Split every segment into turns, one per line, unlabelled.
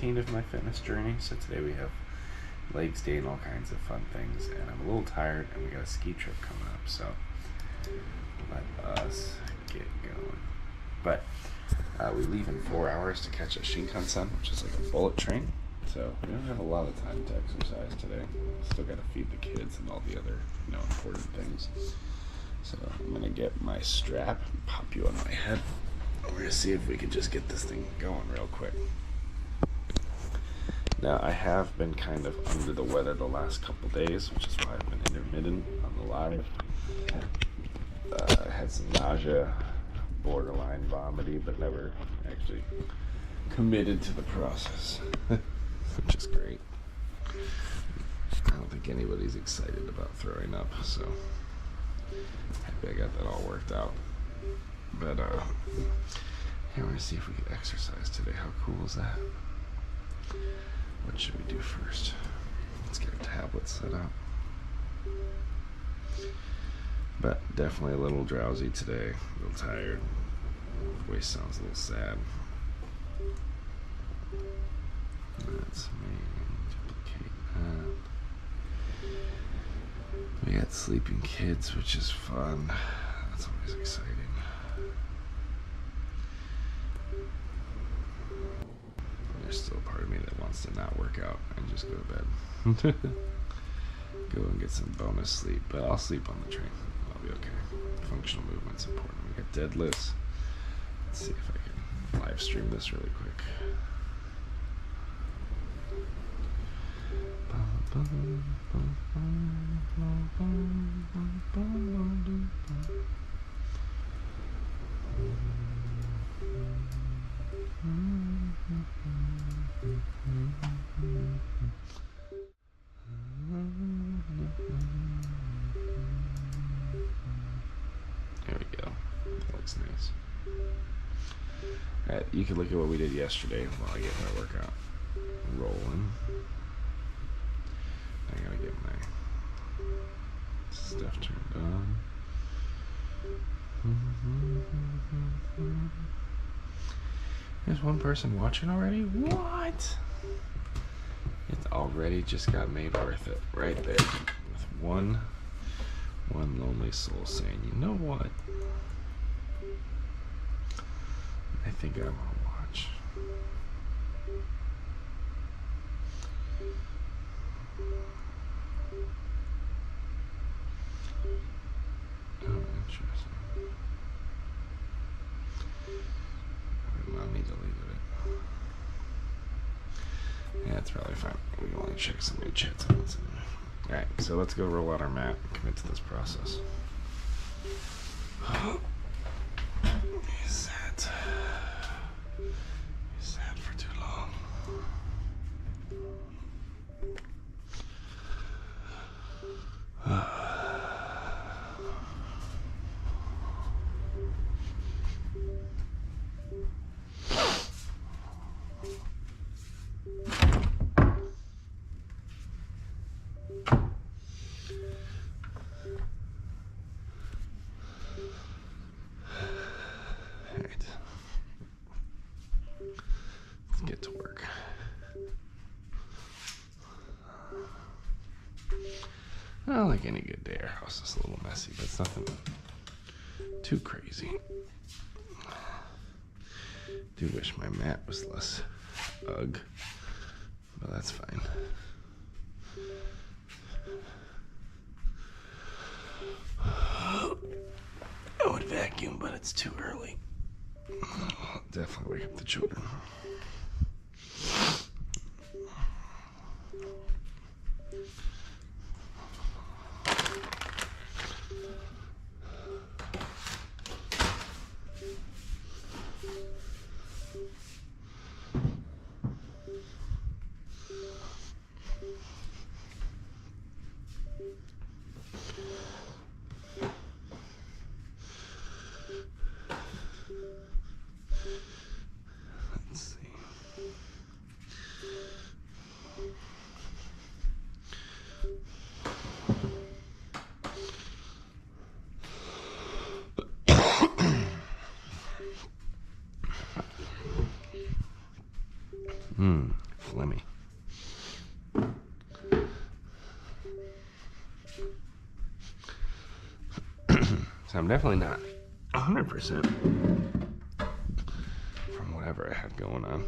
of my fitness journey. So today we have legs day and all kinds of fun things, and I'm a little tired and we got a ski trip coming up, so let us get going. But we leave in 4 hours to catch a Shinkansen, which is like a bullet train, so we don't have a lot of time to exercise today. Still got to feed the kids and all the other important things. So I'm gonna get my strap and pop you on my head. We're gonna see if we can just get this thing going real quick. Now, I have been kind of under the weather the last couple days, which is why I've been intermittent on the live. I had some nausea, borderline vomiting, but never actually committed to the process, which is great. I don't think anybody's excited about throwing up, so happy I got that all worked out. But yeah, we're gonna see if we can exercise today. How cool is that? What should we do first? Let's get our tablet set up. But definitely a little drowsy today, a little tired. Voice sounds a little sad. That's me. Duplicate that. We got sleeping kids, which is fun. That's always exciting. There's still a part of me that wants to not work out and just go to bed. Go and get some bonus sleep, but I'll sleep on the train. I'll be okay. Functional movement's important. We got deadlifts. Let's see if I can live stream this really quick. There we go. That looks nice. Alright, you can look at what we did yesterday while I get my workout rolling. I gotta get my stuff turned on. There's one person watching already? What? It already just got made worth it right there. With one lonely soul saying, you know what? I think I want to watch. Oh, interesting. Allow me to leave it. Yeah, it's probably fine. We can only check some new chats on this. Alright, so let's go roll out our mat and commit to this process. You sat for too long. Let's get to work. Well, like any good day, our house is a little messy, but it's nothing too crazy. Do wish my mat was less ugh, but that's fine. I would vacuum, but it's too early. I'll definitely wake up the children. Let's see. phlegmy. So I'm definitely not 100% from whatever I had going on.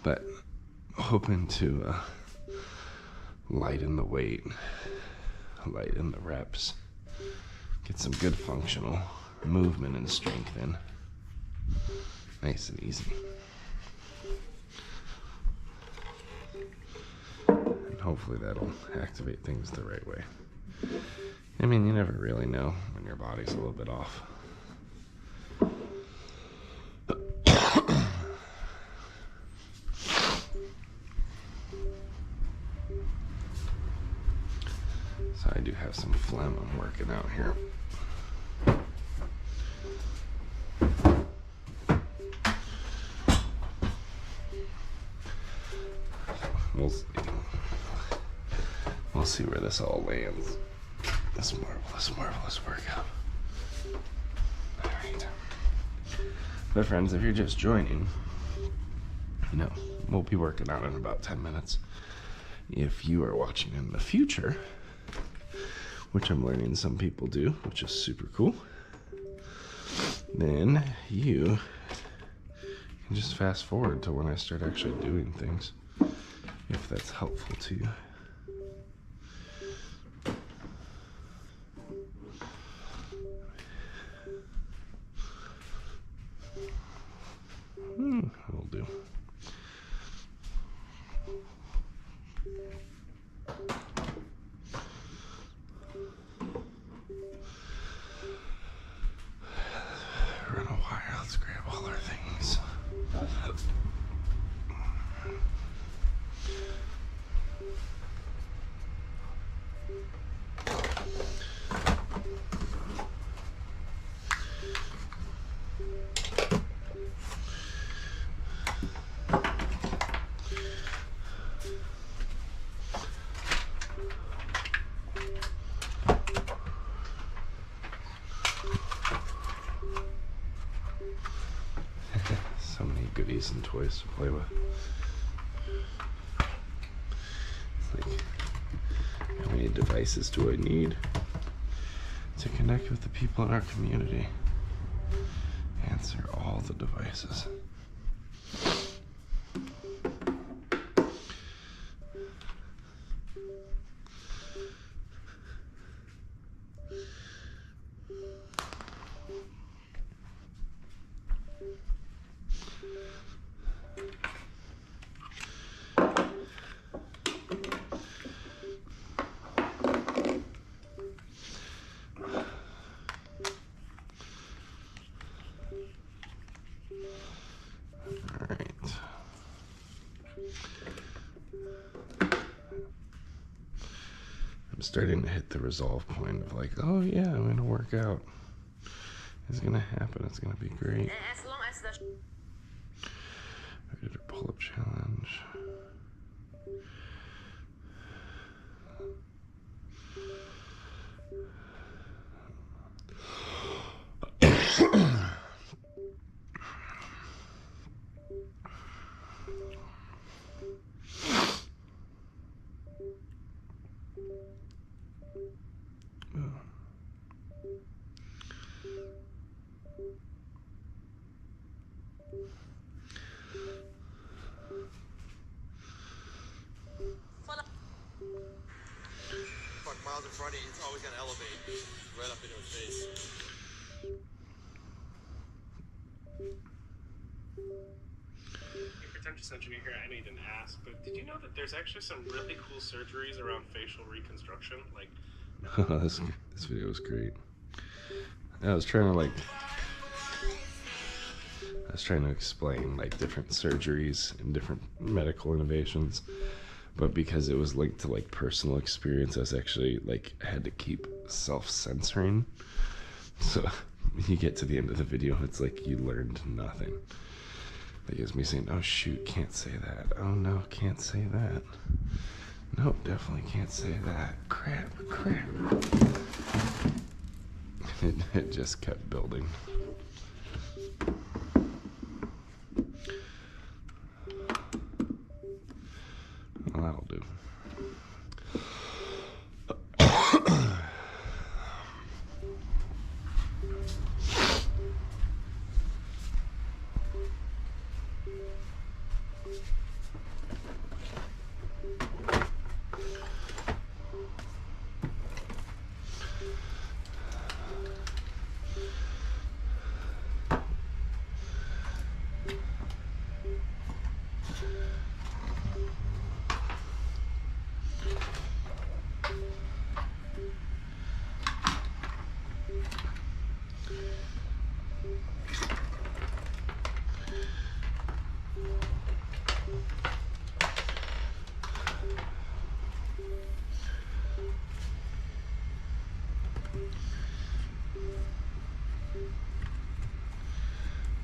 But hoping to lighten the weight, lighten the reps, get some good functional movement and strength in. Nice and easy. And hopefully that'll activate things the right way. I mean, you never really know when your body's a little bit off. So I do have some phlegm I'm working out here. We'll see where this all lands. This marvelous workout. All right. But friends, if you're just joining, you know, we'll be working out in about 10 minutes. If you are watching in the future, which I'm learning some people do, which is super cool, then you can just fast forward to when I start actually doing things, if that's helpful to you. Will do. Run a wire. Let's grab all our things. So many goodies and toys to play with. It's like, how many devices do I need to connect with the people in our community? Answer all the devices. I'm starting to hit the resolve point of like, oh yeah, I'm gonna work out. It's gonna happen. It's gonna be great.
As long as the
I did a pull-up challenge.
Miles in front of you, it's always going to elevate right up into his face.
Pretentious engineer here, I need an ask, but did you know that there's actually some really cool surgeries around facial reconstruction? Like,
this video was great. I was trying to explain like different surgeries and different medical innovations. But because it was linked to like personal experience, I was actually like, I had to keep self-censoring. So you get to the end of the video, it's like you learned nothing. Like it's me saying, oh shoot, can't say that. Oh no, can't say that. Nope, definitely can't say that. Crap. It just kept building. Well, that'll do.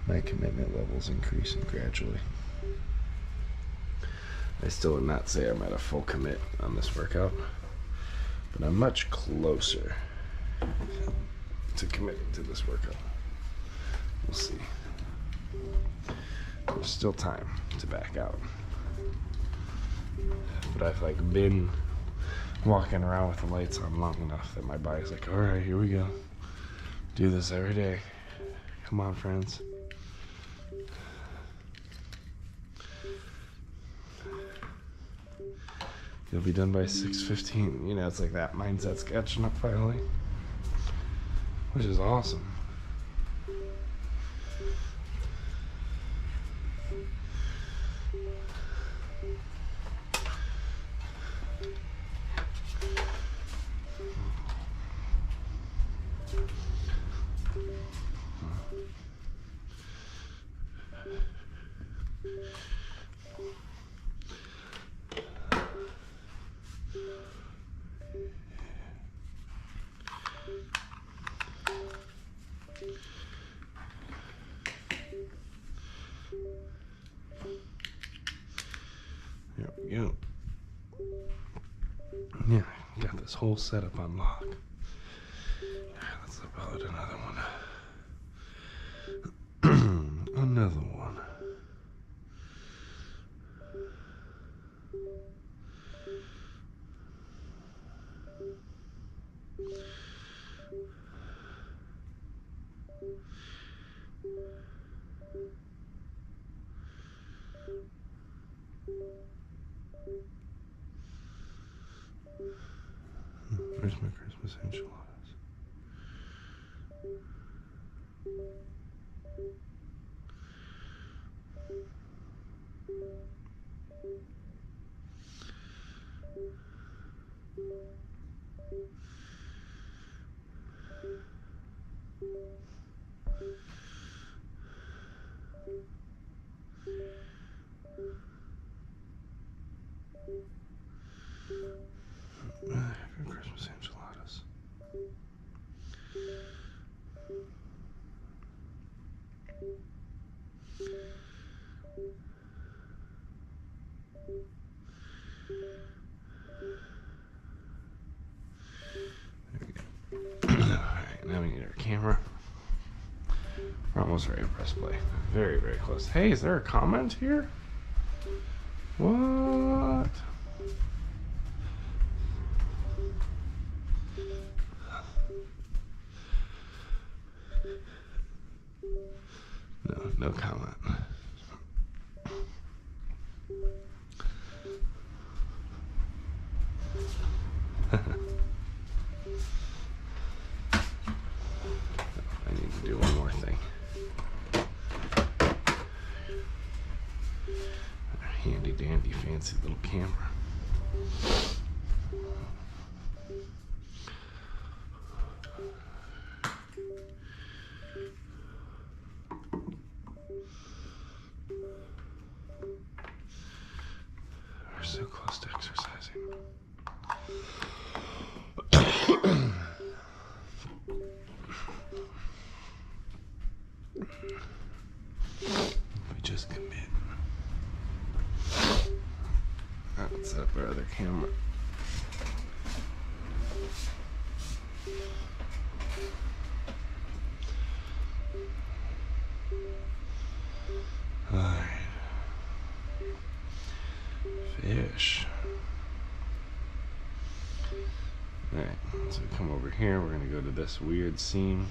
My commitment level's increasing gradually. I still would not say I'm at a full commit on this workout, but I'm much closer to committing to this workout. We'll see. There's still time to back out. But I've like been walking around with the lights on long enough that my body's like, all right, here we go. Do this every day. Come on, friends. You'll be done by 6:15. You know, it's like that mindset's catching up finally, which is awesome. There we go. Yeah, got this whole setup on lock. Let's upload another one. Another one. Where's my Christmas enchiladas? Christmas enchiladas. There we go. Alright, now we need our camera. We're almost ready to press play. Very, very close. Hey, is there a comment here? What? No comment. I need to do one more thing. Handy dandy fancy little camera. We're so close to exercising. We just commit. Let's set up our other camera. Alright. Fish. Alright, so we come over here, we're gonna go to this weird seam.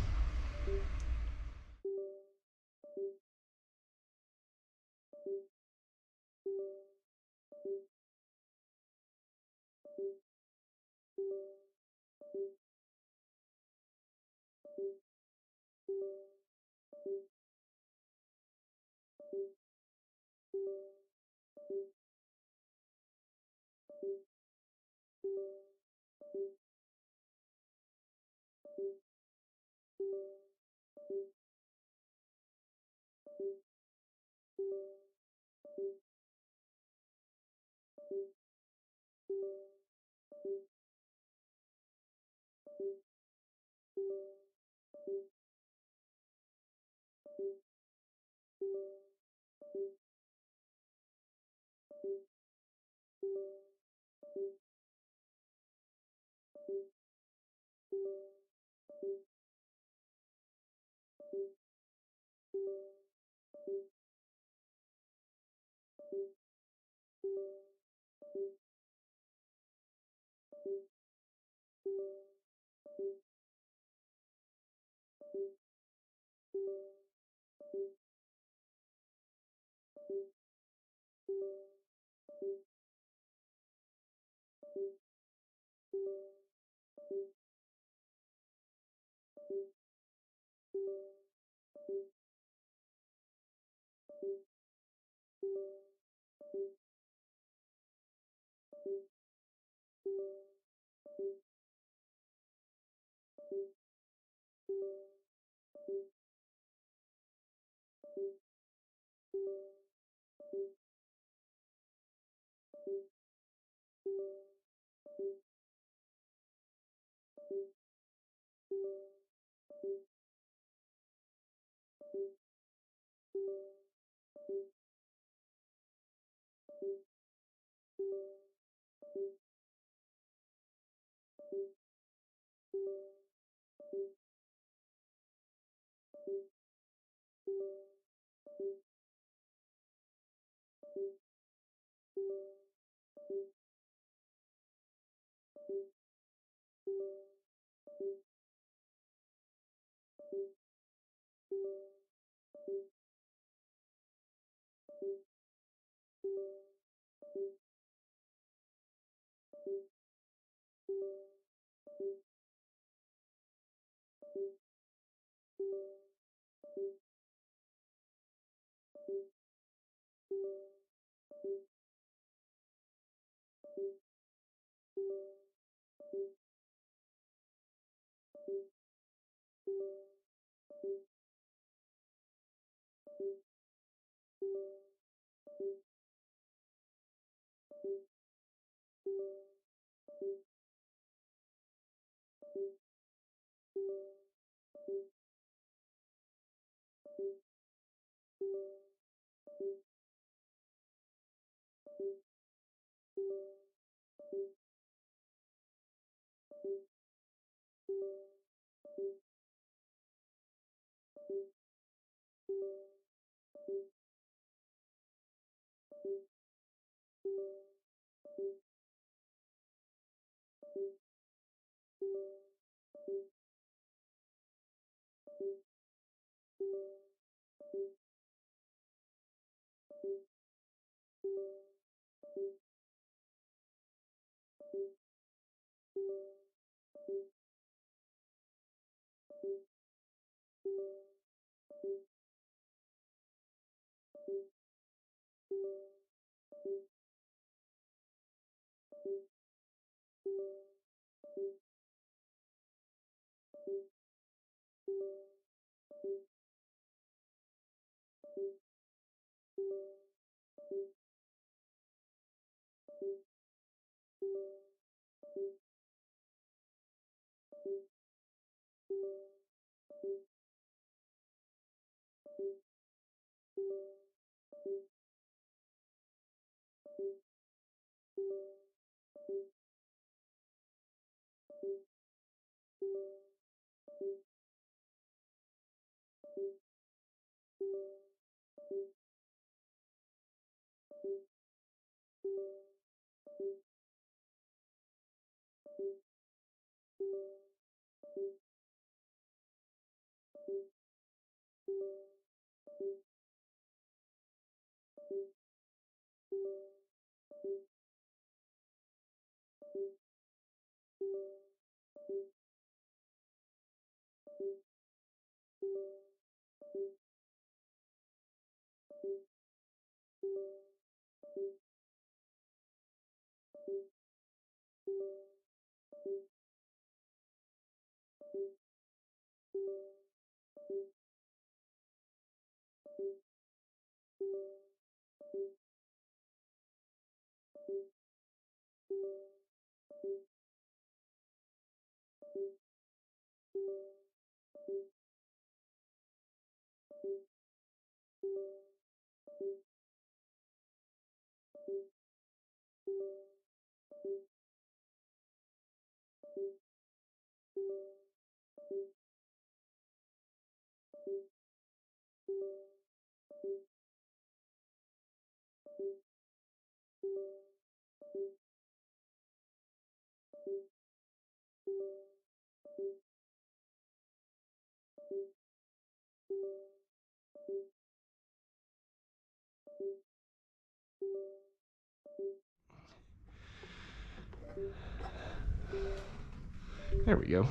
There we go.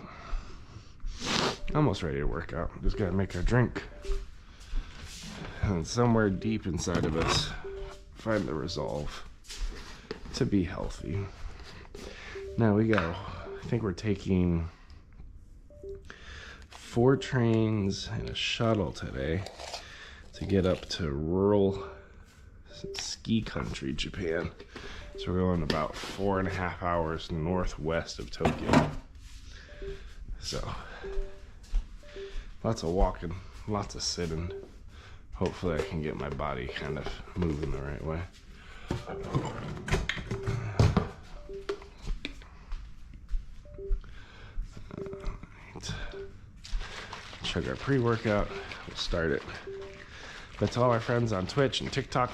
Almost ready to work out. Just gotta make our drink. And somewhere deep inside of us, find the resolve to be healthy. Now we go. I think we're taking 4 trains and a shuttle today to get up to rural ski country, Japan. So we're going about 4.5 hours northwest of Tokyo. So lots of walking, lots of sitting. Hopefully I can get my body kind of moving the right way. Alright. Chug our pre-workout. We'll start it. But to all our friends on Twitch and TikTok,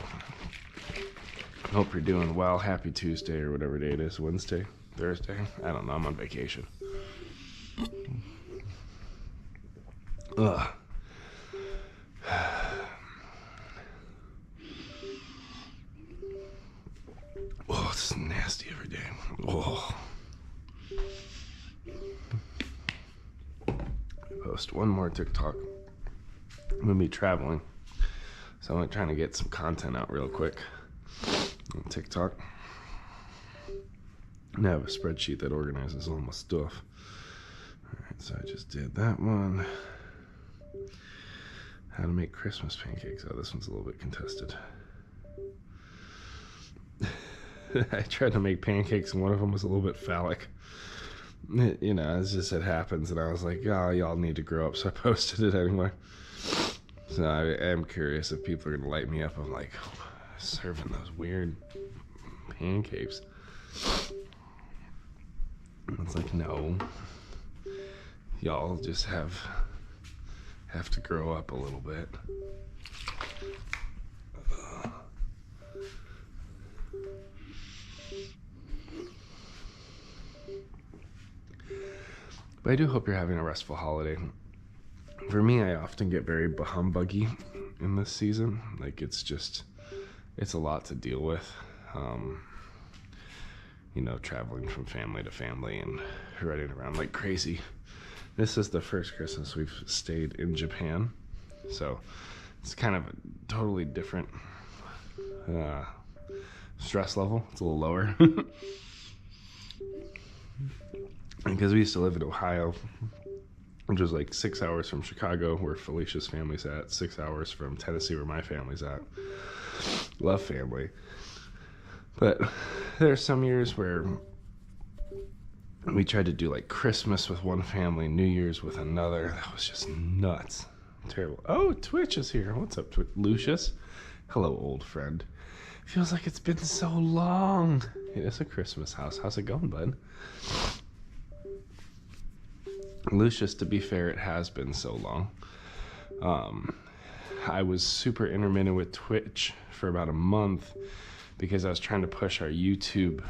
hope you're doing well. Happy Tuesday or whatever day it is. Wednesday? Thursday? I don't know. I'm on vacation. Ugh. Oh, it's nasty every day. Oh. Post one more TikTok. I'm gonna be traveling, so I'm trying to get some content out real quick on TikTok. And I have a spreadsheet that organizes all my stuff. Alright, so I just did that one. How to make Christmas pancakes. Oh, this one's a little bit contested. I tried to make pancakes and one of them was a little bit phallic. You know, it's just, it happens, and I was like, oh, y'all need to grow up, so I posted it anyway. So I am curious if people are gonna light me up. I'm like, serving those weird pancakes. It's like, no, y'all just have to grow up a little bit. But I do hope you're having a restful holiday. For me, I often get very bahumbuggy in this season. Like, it's a lot to deal with. You know, traveling from family to family and running around like crazy. This is the first Christmas we've stayed in Japan. So it's kind of a totally different stress level. It's a little lower. Because we used to live in Ohio, which was like 6 hours from Chicago, where Felicia's family's at, 6 hours from Tennessee, where my family's at. Love family. But there's some years where we tried to do like Christmas with one family, New Year's with another. That was just nuts. Terrible. Oh, Twitch is here. What's up, Lucius? Hello, old friend. Feels like it's been so long. It's a Christmas house. How's it going, bud? Lucius, to be fair, it has been so long. I was super intermittent with Twitch for about a month because I was trying to push our YouTube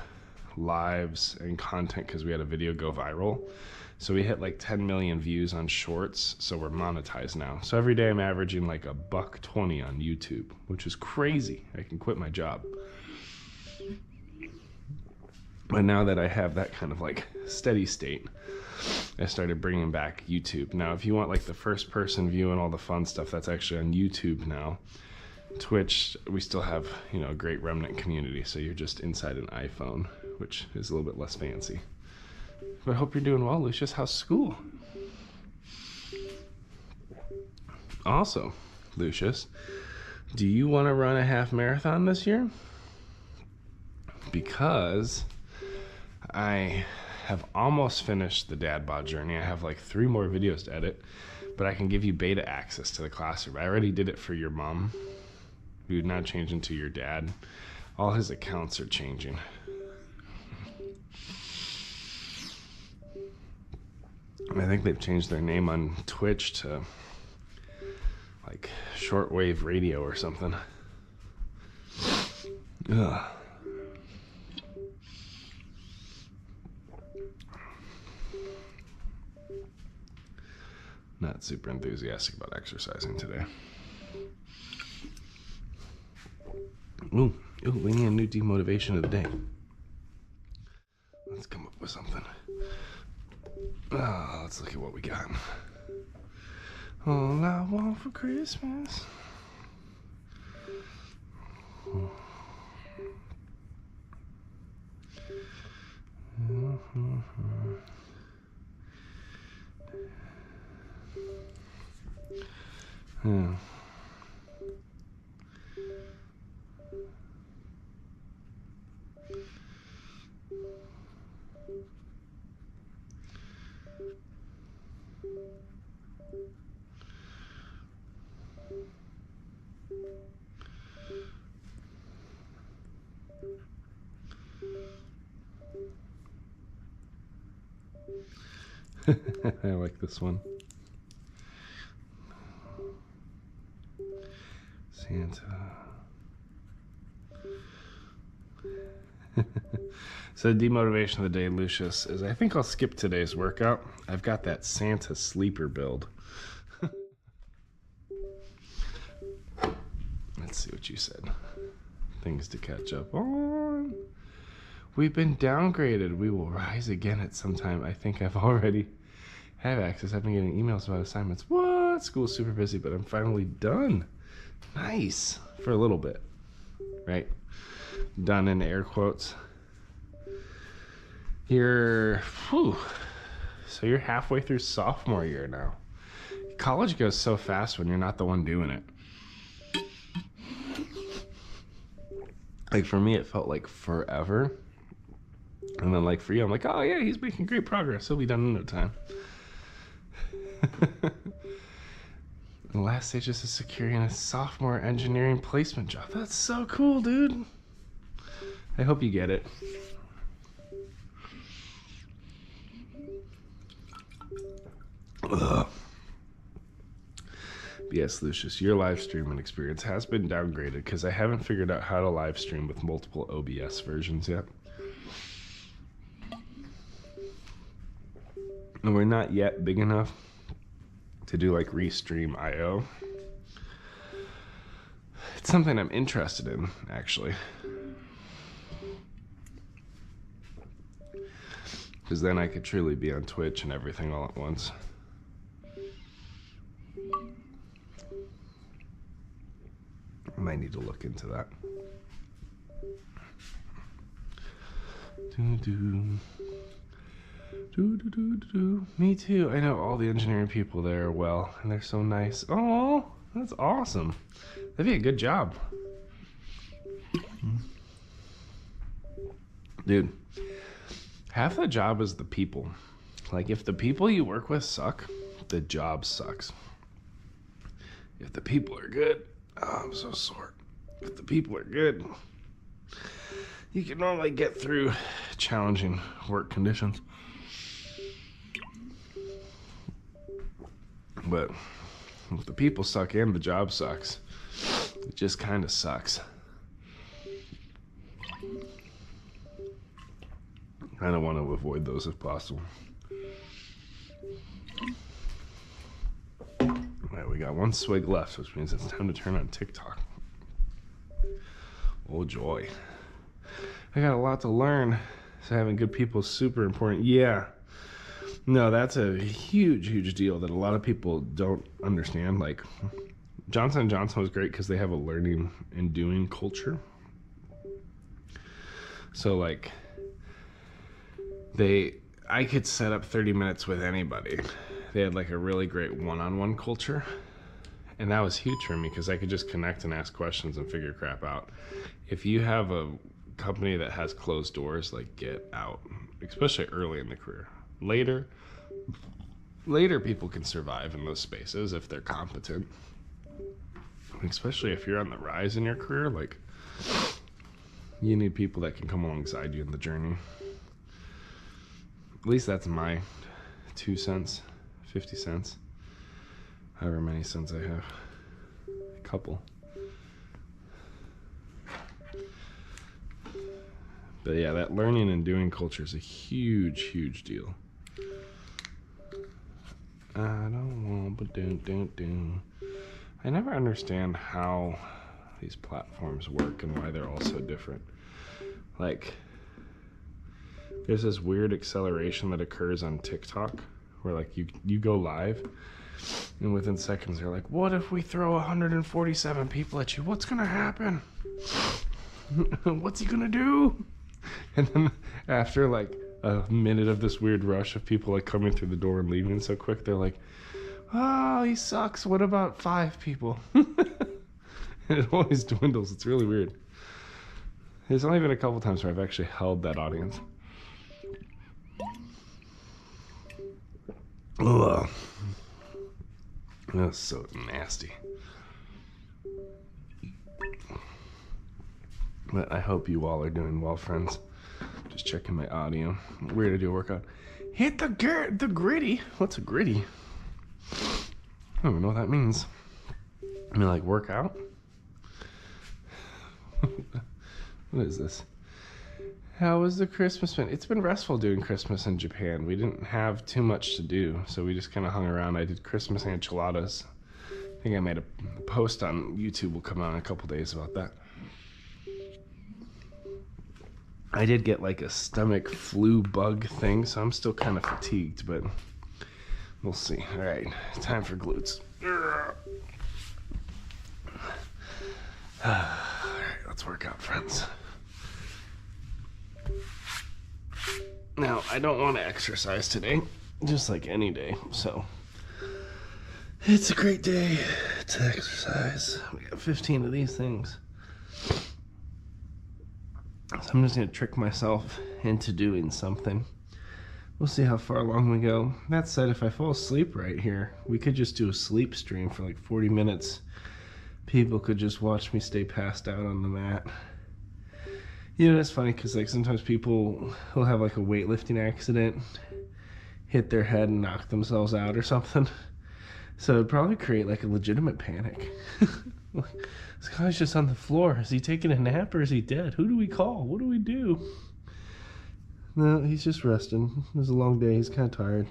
lives and content because we had a video go viral. So we hit like 10 million views on shorts, so we're monetized now. So every day I'm averaging like $1.20 on YouTube, which is crazy. I can quit my job. But now that I have that kind of like steady state, I started bringing back YouTube. Now, if you want like the first person view and all the fun stuff, that's actually on YouTube now. Twitch, we still have, you know, a great remnant community, so you're just inside an iPhone, which is a little bit less fancy. But I hope you're doing well, Lucius. How's school? Also, Lucius, do you want to run a half marathon this year? Because I have almost finished the DadBod journey. I have like 3 more videos to edit, but I can give you beta access to the classroom. I already did it for your mom. You would now change into your dad. All his accounts are changing. I think they've changed their name on Twitch to like shortwave radio or something. Ugh. Not super enthusiastic about exercising today. Ooh, we need a new demotivation of the day. Let's come up with something. Oh, let's look at what we got. All I want for Christmas. Yeah. I like this one. Santa. So the demotivation of the day, Lucius, is I think I'll skip today's workout. I've got that Santa sleeper build. Let's see what you said. Things to catch up on. We've been downgraded. We will rise again at some time. I think I've already have access. I've been getting emails about assignments. What? School's super busy, but I'm finally done. Nice. For a little bit. Right? Done in air quotes. So you're halfway through sophomore year now. College goes so fast when you're not the one doing it. Like for me, it felt like forever. And then like for you, I'm like, oh yeah, he's making great progress. He'll be done in no time. The last stage is securing a sophomore engineering placement job. That's so cool, dude. I hope you get it. Ugh. Yes, Lucius, your live streaming experience has been downgraded because I haven't figured out how to live stream with multiple OBS versions yet. And we're not yet big enough to do like Restream IO. It's something I'm interested in, actually. Because then I could truly be on Twitch and everything all at once. I might need to look into that. Me too. I know all the engineering people there well, and they're so nice. Oh, that's awesome. That'd be a good job. Dude, half the job is the people. Like, if the people you work with suck, the job sucks. If the people are good, oh, I'm so sore. If the people are good, you can normally get through challenging work conditions. But if the people suck and the job sucks, it just kind of sucks. I kind of want to avoid those if possible. All right, we got one swig left, which means it's time to turn on TikTok. Oh joy. I got a lot to learn, so having good people is super important. Yeah. No, that's a huge, huge deal that a lot of people don't understand. Like, Johnson & Johnson was great because they have a learning and doing culture. So, like, I could set up 30 minutes with anybody. They had, like, a really great one-on-one culture. And that was huge for me because I could just connect and ask questions and figure crap out. If you have a company that has closed doors, like, get out, especially early in the career. Later people can survive in those spaces if they're competent. Especially if you're on the rise in your career, like, you need people that can come alongside you in the journey. At least that's my 2 cents, 50 cents, however many cents I have. A couple. But yeah, that learning and doing culture is a huge, huge deal. I don't want, but do. I never understand how these platforms work and why they're all so different. Like, there's this weird acceleration that occurs on TikTok where like you go live, and within seconds they're like, what if we throw 147 people at you? What's gonna happen? What's he gonna do? And then after like a minute of this weird rush of people like coming through the door and leaving so quick, they're like, oh, he sucks. What about 5 people? And it always dwindles. It's really weird. There's only been a couple times where I've actually held that audience. Ugh. That's so nasty. But I hope you all are doing well, friends. Just checking my audio. We're gonna do a workout. Hit the gritty. What's a gritty? I don't even know what that means. I mean, like workout? What is this? How was the Christmas been? It's been restful doing Christmas in Japan. We didn't have too much to do, so we just kind of hung around. I did Christmas enchiladas. I think I made a post on YouTube. Will come out in a couple days about that. I did get like a stomach flu bug thing, so I'm still kind of fatigued, but we'll see. All right, time for glutes. All right, let's work out, friends. Now, I don't want to exercise today, just like any day, so it's a great day to exercise. We got 15 of these things. So I'm just going to trick myself into doing something. We'll see how far along we go. That said, if I fall asleep right here, we could just do a sleep stream for like 40 minutes. People could just watch me stay passed out on the mat. You know, that's funny because like sometimes people will have like a weightlifting accident, hit their head and knock themselves out or something. So it'd probably create like a legitimate panic. This guy's just on the floor. Is he taking a nap or is he dead? Who do we call? What do we do? No, he's just resting. It was a long day. He's kind of tired.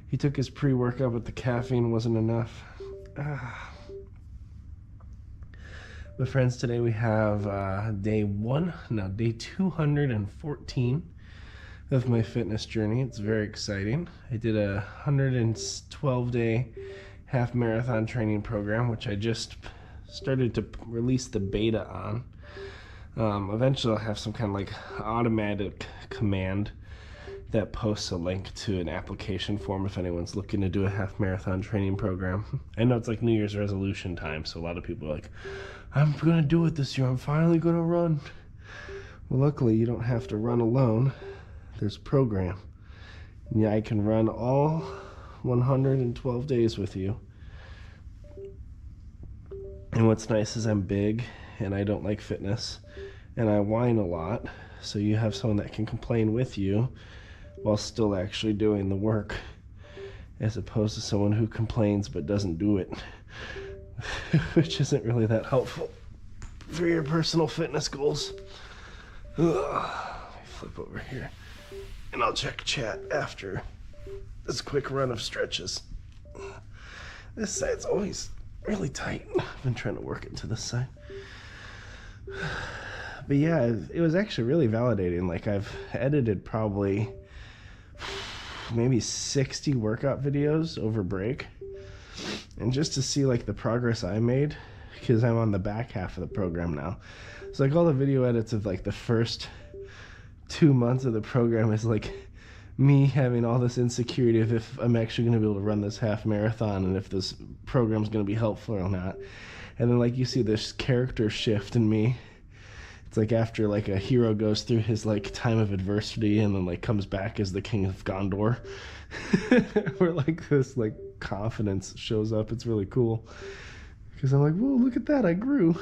He took his pre-workout, but the caffeine wasn't enough. But friends, today we have day 214 of my fitness journey. It's very exciting. I did a 112-day half marathon training program, which I just started to release the beta on. Eventually I'll have some kind of like automatic command that posts a link to an application form if anyone's looking to do a half marathon training program. I know it's like New Year's resolution time, so a lot of people are like, I'm gonna do it this year, I'm finally gonna run. Well, luckily you don't have to run alone. There's a program. Yeah, I can run all 112 days with you. And what's nice is I'm big and I don't like fitness and I whine a lot, so you have someone that can complain with you while still actually doing the work, as opposed to someone who complains but doesn't do it, which isn't really that helpful for your personal fitness goals. Let me flip over here and I'll check chat after this quick run of stretches. This side's always really tight. I've been trying to work it to this side. But yeah, it was actually really validating. Like, I've edited probably maybe 60 workout videos over break, and just to see like the progress I made, because I'm on the back half of the program now. It's like all the video edits of like the first 2 months of the program is like me having all this insecurity of if I'm actually going to be able to run this half marathon and if this program's going to be helpful or not. And then like you see this character shift in me. It's like after like a hero goes through his like time of adversity and then like comes back as the king of Gondor. Where like this like confidence shows up. It's really cool. Because I'm like, whoa, look at that, I grew.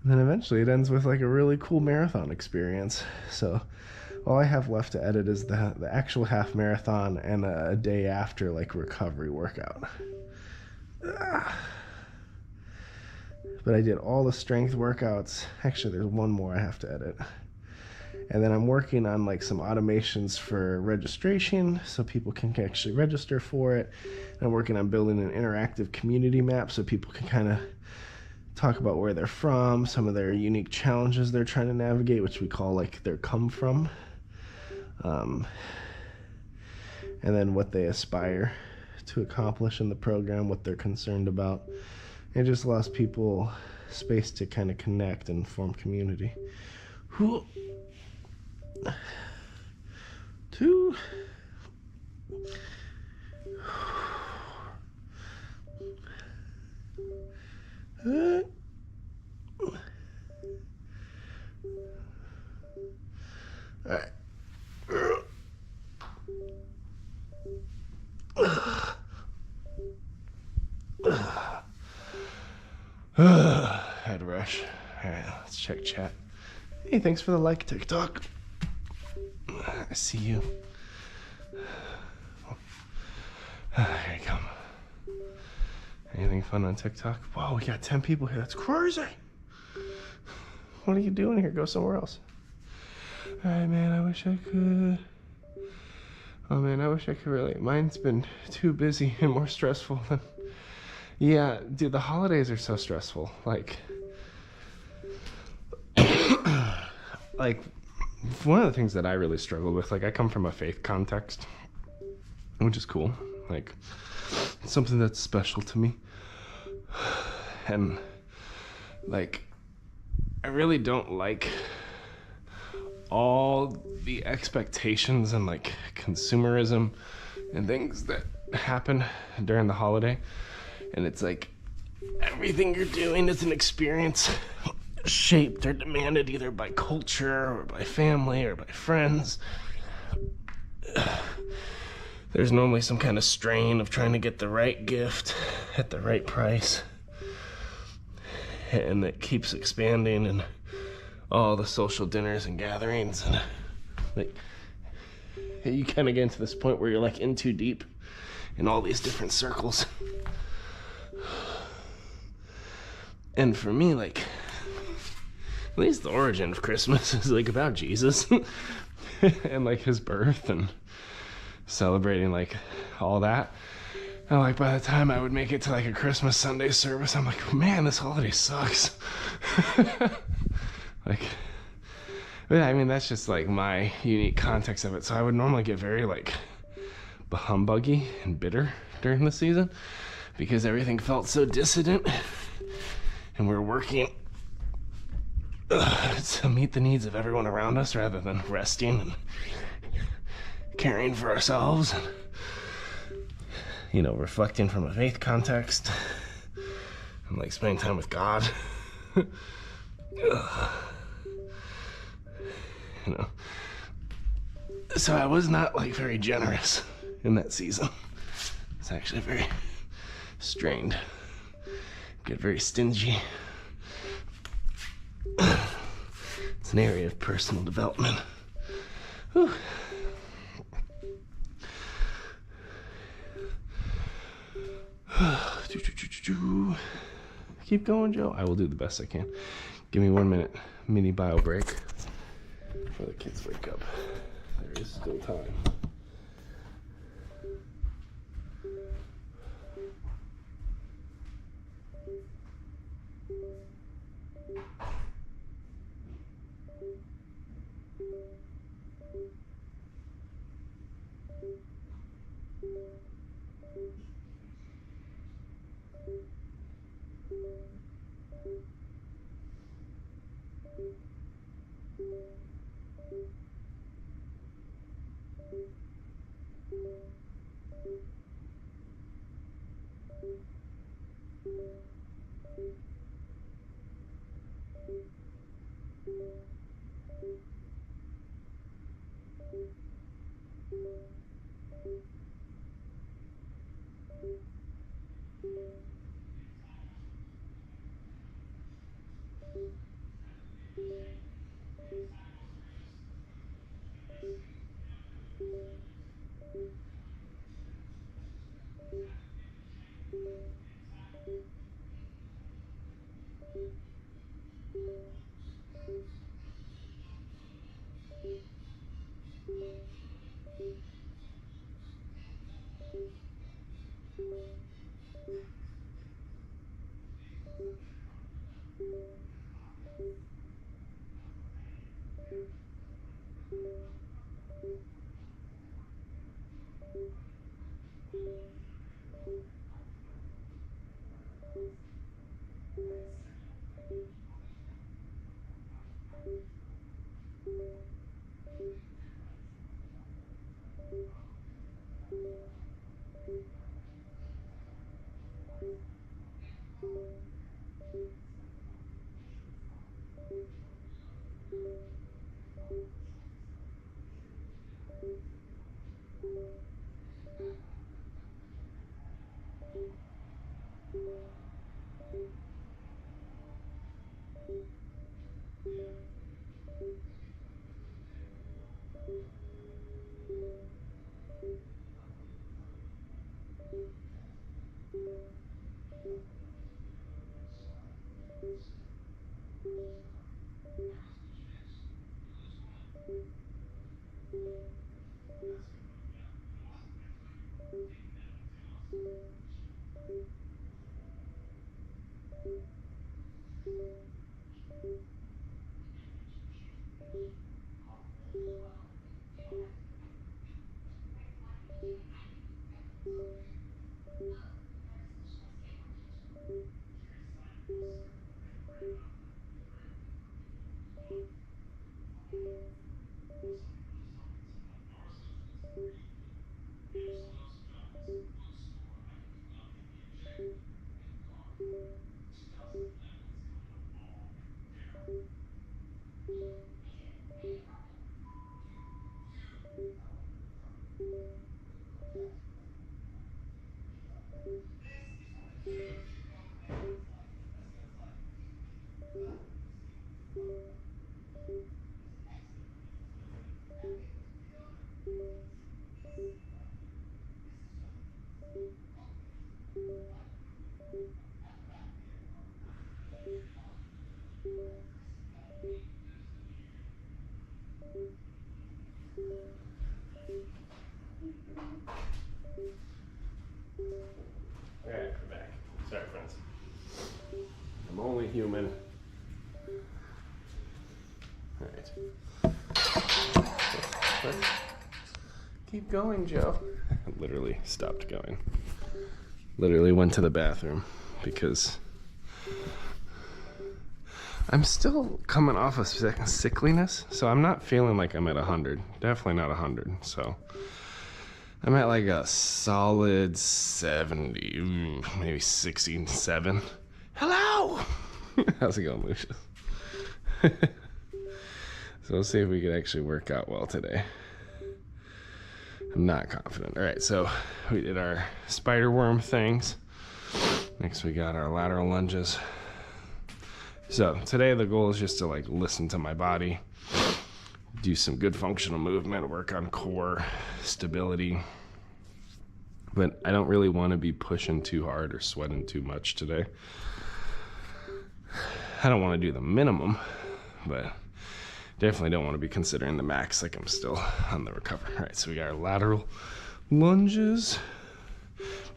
And then eventually it ends with like a really cool marathon experience. So all I have left to edit is the actual half marathon and a day after like recovery workout. But I did all the strength workouts. Actually, there's one more I have to edit. And then I'm working on like some automations for registration so people can actually register for it. And I'm working on building an interactive community map so people can kind of talk about where they're from, some of their unique challenges they're trying to navigate, which we call like their come from.
and then what they aspire to accomplish in the program, what they're concerned about. It just allows people space to kind of connect and form community. Two. All right. Had a rush. All right, let's check chat. Hey, thanks for the like, TikTok. I see you. Here you come. Anything fun on TikTok? Whoa, we got 10 people here. That's crazy. What are you doing here? Go somewhere else. All right, man, I wish I could. Oh, man, I wish I could relate. Mine's been too busy and more stressful than... Yeah, dude, the holidays are so stressful. Like, one of the things that I really struggle with, like, I come from a faith context, which is cool. Like, it's something that's special to me. And, like, I really don't like all the expectations and, like, consumerism and things that happen during the holiday. And it's like, everything you're doing is an experience shaped or demanded either by culture or by family or by friends. There's normally some kind of strain of trying to get the right gift at the right price. And it keeps expanding, and all the social dinners and gatherings, and like, you kind of get into this point where you're like in too deep in all these different circles. And for me, like, at least the origin of Christmas is like about Jesus and like his birth and celebrating like all that. And like by the time I would make it to like a Christmas Sunday service, I'm like, man, this holiday sucks. Like, I mean, that's just like my unique context of it. So I would normally get very like bahumbuggy and bitter during the season because everything felt so dissident. And we're working to meet the needs of everyone around us rather than resting and caring for ourselves and, you know, reflecting from a faith context and like spending time with God. You know, so I was not like very generous in that season. It's actually very strained. Get very stingy. It's an area of personal development. Whew. Keep going, Joe. I will do the best I can. Give me 1 minute. Mini bio break before the kids wake up. There is still time. Alright, we're back. Sorry, friends. I'm only human. Alright. Keep going, Joe. Literally stopped going. Literally went to the bathroom because I'm still coming off of sickliness, so I'm not feeling like I'm at 100. Definitely not 100, so I'm at like a solid 70, maybe 67. Hello! How's it going, Lucius? So let's see if we can actually work out well today. I'm not confident. All right, so we did our spider worm things. Next we got our lateral lunges. So today the goal is just to like listen to my body, do some good functional movement, work on core stability. But I don't really want to be pushing too hard or sweating too much today. I don't want to do the minimum, but definitely don't want to be considering the max, like I'm still on the recovery. All right, so we got our lateral lunges.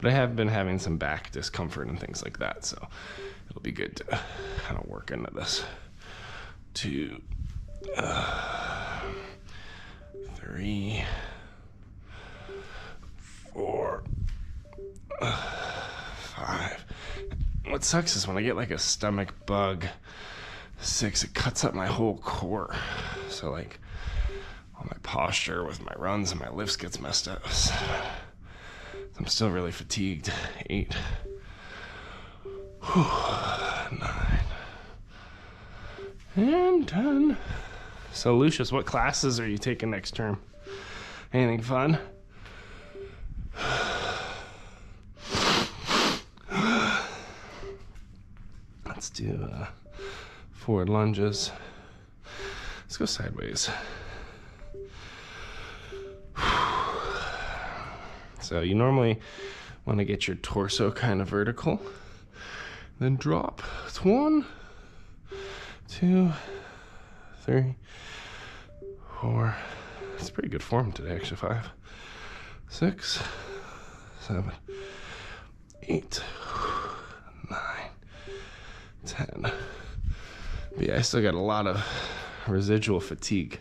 But I have been having some back discomfort and things like that, so it'll be good to kind of work into this. 2, 3, 4, 5. What sucks is when I get like a stomach bug, 6, it cuts up my whole core. So like all my posture with my runs and my lifts gets messed up. 7. I'm still really fatigued. 8. 9. And 10. So Lucius, what classes are you taking next term? Anything fun? Let's do forward lunges. Let's go sideways. So you normally want to get your torso kind of vertical, then drop. It's 1, 2, 3, 4. It's pretty good form today, actually. 5, 6, 7, 8, 9, 10. But yeah, I still got a lot of residual fatigue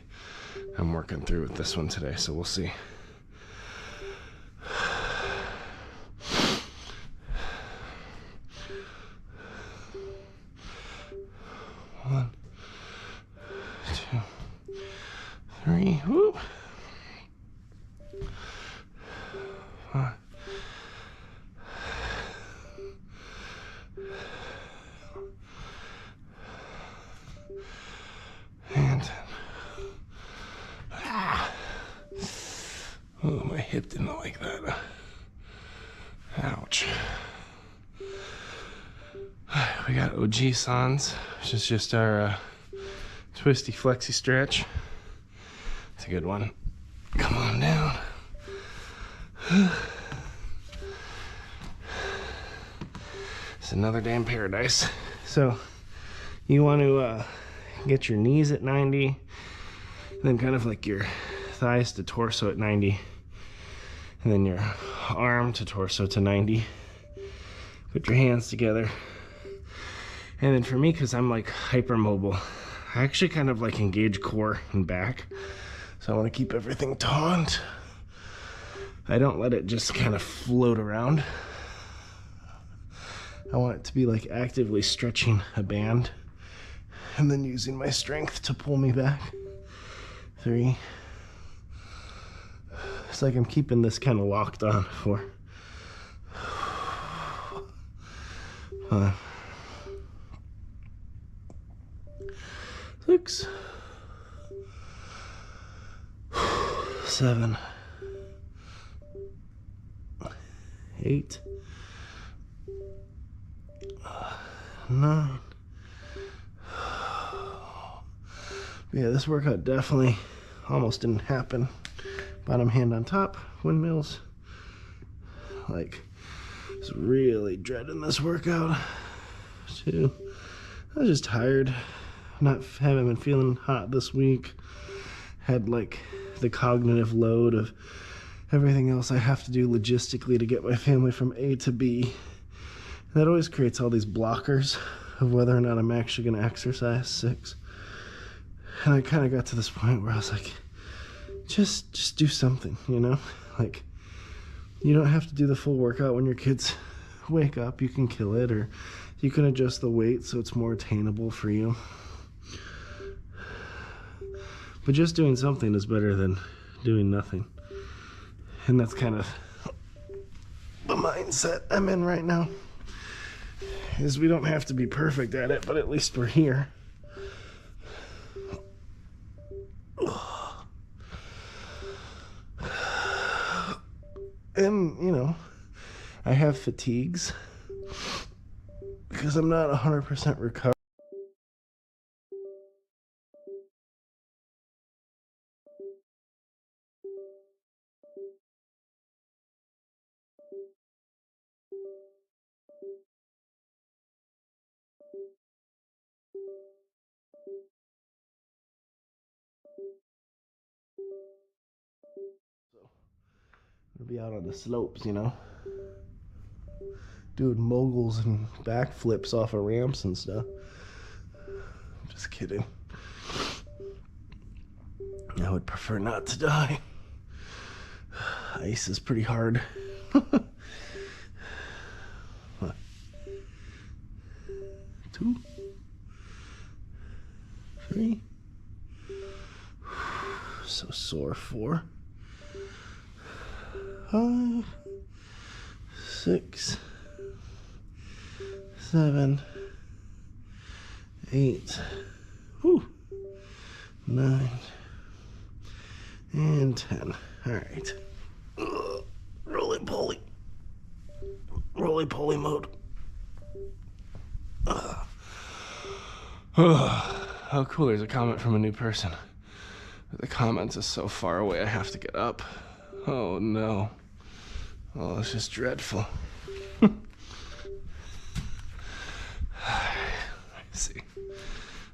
I'm working through with this one today, so we'll see. One, 2, 3, whoop. 5, hip didn't like that. Ouch. We got OG Sans, which is just our twisty flexi stretch. It's a good one. Come on down. It's another damn paradise. So you want to get your knees at 90, then kind of like your thighs to torso at 90, and then your arm to torso to 90. Put your hands together. And then for me, because I'm like hypermobile, I actually kind of like engage core and back. So I want to keep everything taut. I don't let it just kind of float around. I want it to be like actively stretching a band and then using my strength to pull me back. 3. It's like I'm keeping this kind of locked on. 4. 5. 6. 7. 8. 9. Yeah, this workout definitely almost didn't happen. Bottom hand on top, windmills. Like, I was really dreading this workout. 2. I was just tired. Haven't been feeling hot this week. Had like the cognitive load of everything else I have to do logistically to get my family from A to B. That always creates all these blockers of whether or not I'm actually going to exercise. 6. And I kind of got to this point where I was like, just do something, you know? Like, you don't have to do the full workout when your kids wake up. You can kill it, or you can adjust the weight so it's more attainable for you. But just doing something is better than doing nothing. And that's kind of the mindset I'm in right now. Is we don't have to be perfect at it, but at least we're here. And, you know, I have fatigues because I'm not 100% recovered. I'll be out on the slopes, you know, doing moguls and backflips off of ramps and stuff. I'm just kidding. I would prefer not to die. Ice is pretty hard. What? 2, 3. So sore. 4, 5, 6, 7, 8, 9, and 10. All right. Roly poly mode. Oh, cool. There's a comment from a new person. The comments is so far away, I have to get up. Oh, no. Oh, it's just dreadful. Let's see. Let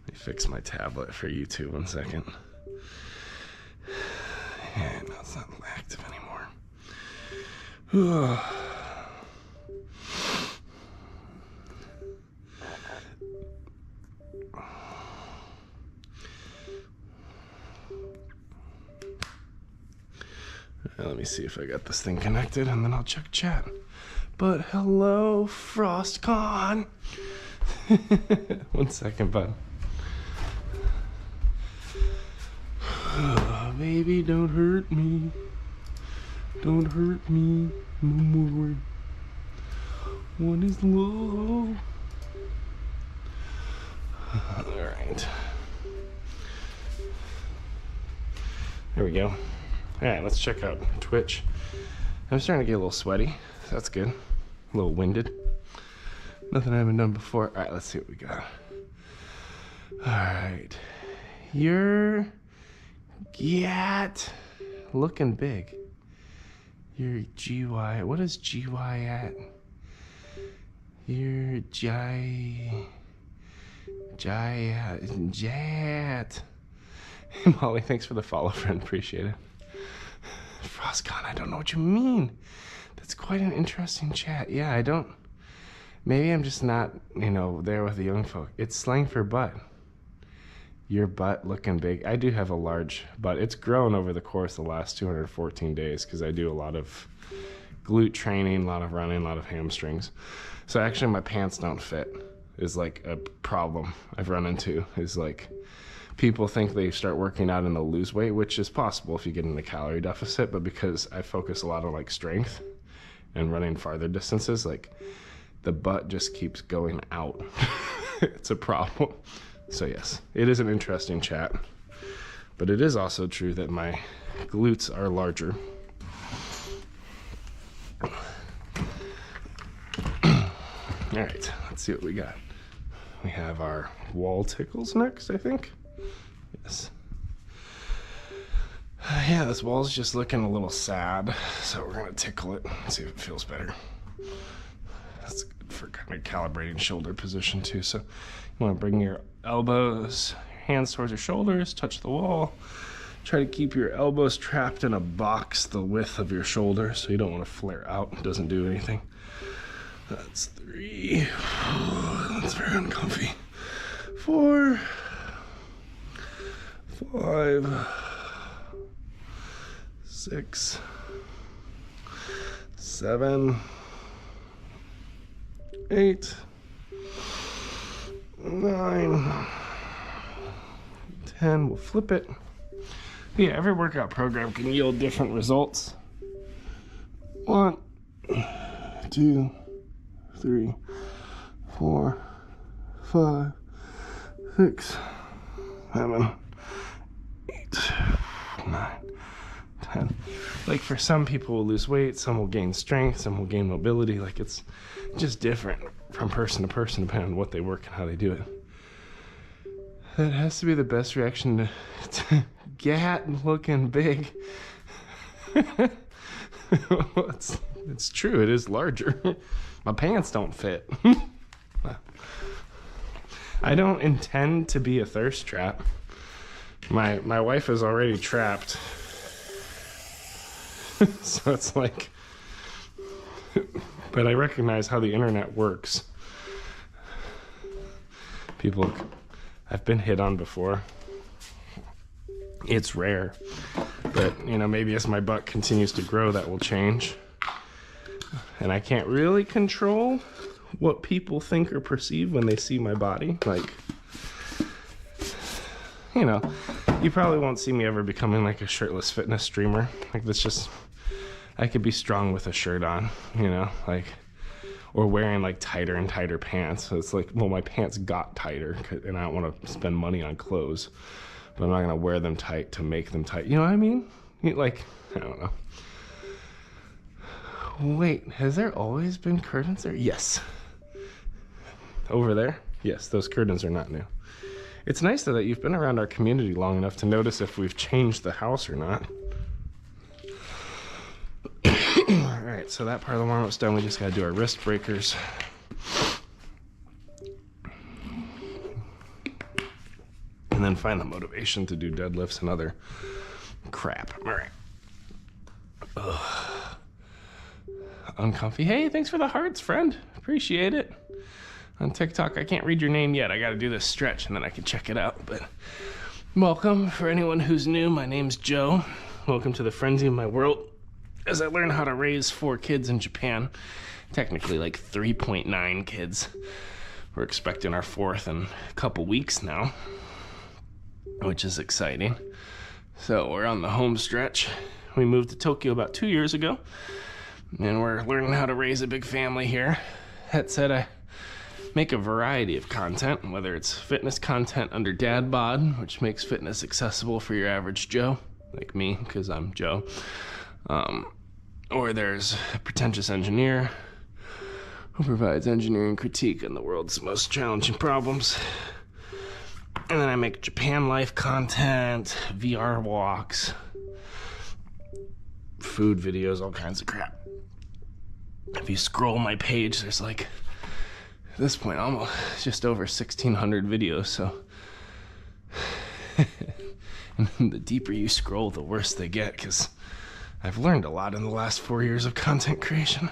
me fix my tablet for YouTube 1 second. Yeah, no, it's not active anymore. Let me see if I got this thing connected, and then I'll check chat. But hello, FrostCon. 1 second, bud. Oh, baby, don't hurt me. Don't hurt me no more. What is love? All right. There we go. All right, let's check out Twitch. I'm starting to get a little sweaty. So that's good. A little winded. Nothing I haven't done before. All right, let's see what we got. All right. You're looking big. You're GY. What is GY at? You're Jat. Molly, thanks for the follow, friend. Appreciate it. Frostcon, I don't know what you mean. That's quite an interesting chat. Yeah, I don't. Maybe I'm just not, there with the young folk. It's slang for butt. Your butt looking big. I do have a large butt. It's grown over the course of the last 214 days because I do a lot of glute training, a lot of running, a lot of hamstrings. So actually my pants don't fit is like a problem I've run into. Is like people think they start working out and they'll lose weight, which is possible if you get in a calorie deficit, but because I focus a lot on like strength and running farther distances, like the butt just keeps going out. It's a problem. So yes, it is an interesting chat, but it is also true that my glutes are larger. All right, let's see what we got. We have our wall tickles next, I think. Yes. Yeah, this wall's just looking a little sad, so we're gonna tickle it and see if it feels better. That's good for kind of calibrating shoulder position too. So you wanna bring your elbows, hands towards your shoulders, touch the wall. Try to keep your elbows trapped in a box the width of your shoulder so you don't want to flare out. It doesn't do anything. That's 3. That's very uncomfy. 4, 5, 6, 7, 8, 9, 10. We'll flip it. Yeah, every workout program can yield different results. 1, 2, 3, 4, 5, 6, 7, 8, 9, 10. Like for some people will lose weight, some will gain strength, some will gain mobility. Like it's just different from person to person depending on what they work and how they do it. That has to be the best reaction to Gat looking big. It's true, it is larger. My pants don't fit. I don't intend to be a thirst trap. My wife is already trapped. So it's like, but I recognize how the internet works. People, I've been hit on before. It's rare, but maybe as my butt continues to grow, that will change. And I can't really control what people think or perceive when they see my body. Like, you probably won't see me ever becoming like a shirtless fitness streamer. Like that's just, I could be strong with a shirt on, like, or wearing like tighter and tighter pants. So it's like, well, my pants got tighter and I don't want to spend money on clothes, but I'm not going to wear them tight to make them tight. You know what I mean? Like, I don't know. Wait, has there always been curtains there? Yes. Over there? Yes, those curtains are not new. It's nice though that you've been around our community long enough to notice if we've changed the house or not. Alright, so that part of the warm-up's done. We just gotta do our wrist breakers. And then find the motivation to do deadlifts and other crap. Alright. Uncomfy. Hey, thanks for the hearts, friend. Appreciate it. On TikTok, I can't read your name yet. I gotta do this stretch and then I can check it out. But welcome. For anyone who's new, my name's Joe. Welcome to the frenzy of my world as I learn how to raise 4 kids in Japan. Technically like 3.9 kids. We're expecting our 4th in a couple weeks now, which is exciting. So we're on the home stretch. We moved to Tokyo about 2 years ago, and we're learning how to raise a big family here. That said, I make a variety of content, whether it's fitness content under DadBod, which makes fitness accessible for your average Joe, like me, because I'm Joe. Or there's a pretentious engineer who provides engineering critique on the world's most challenging problems. And then I make Japan life content, VR walks, food videos, all kinds of crap. If you scroll my page, there's like, at this point, almost just over 1,600 videos, so. And the deeper you scroll, the worse they get, because I've learned a lot in the last 4 years of content creation.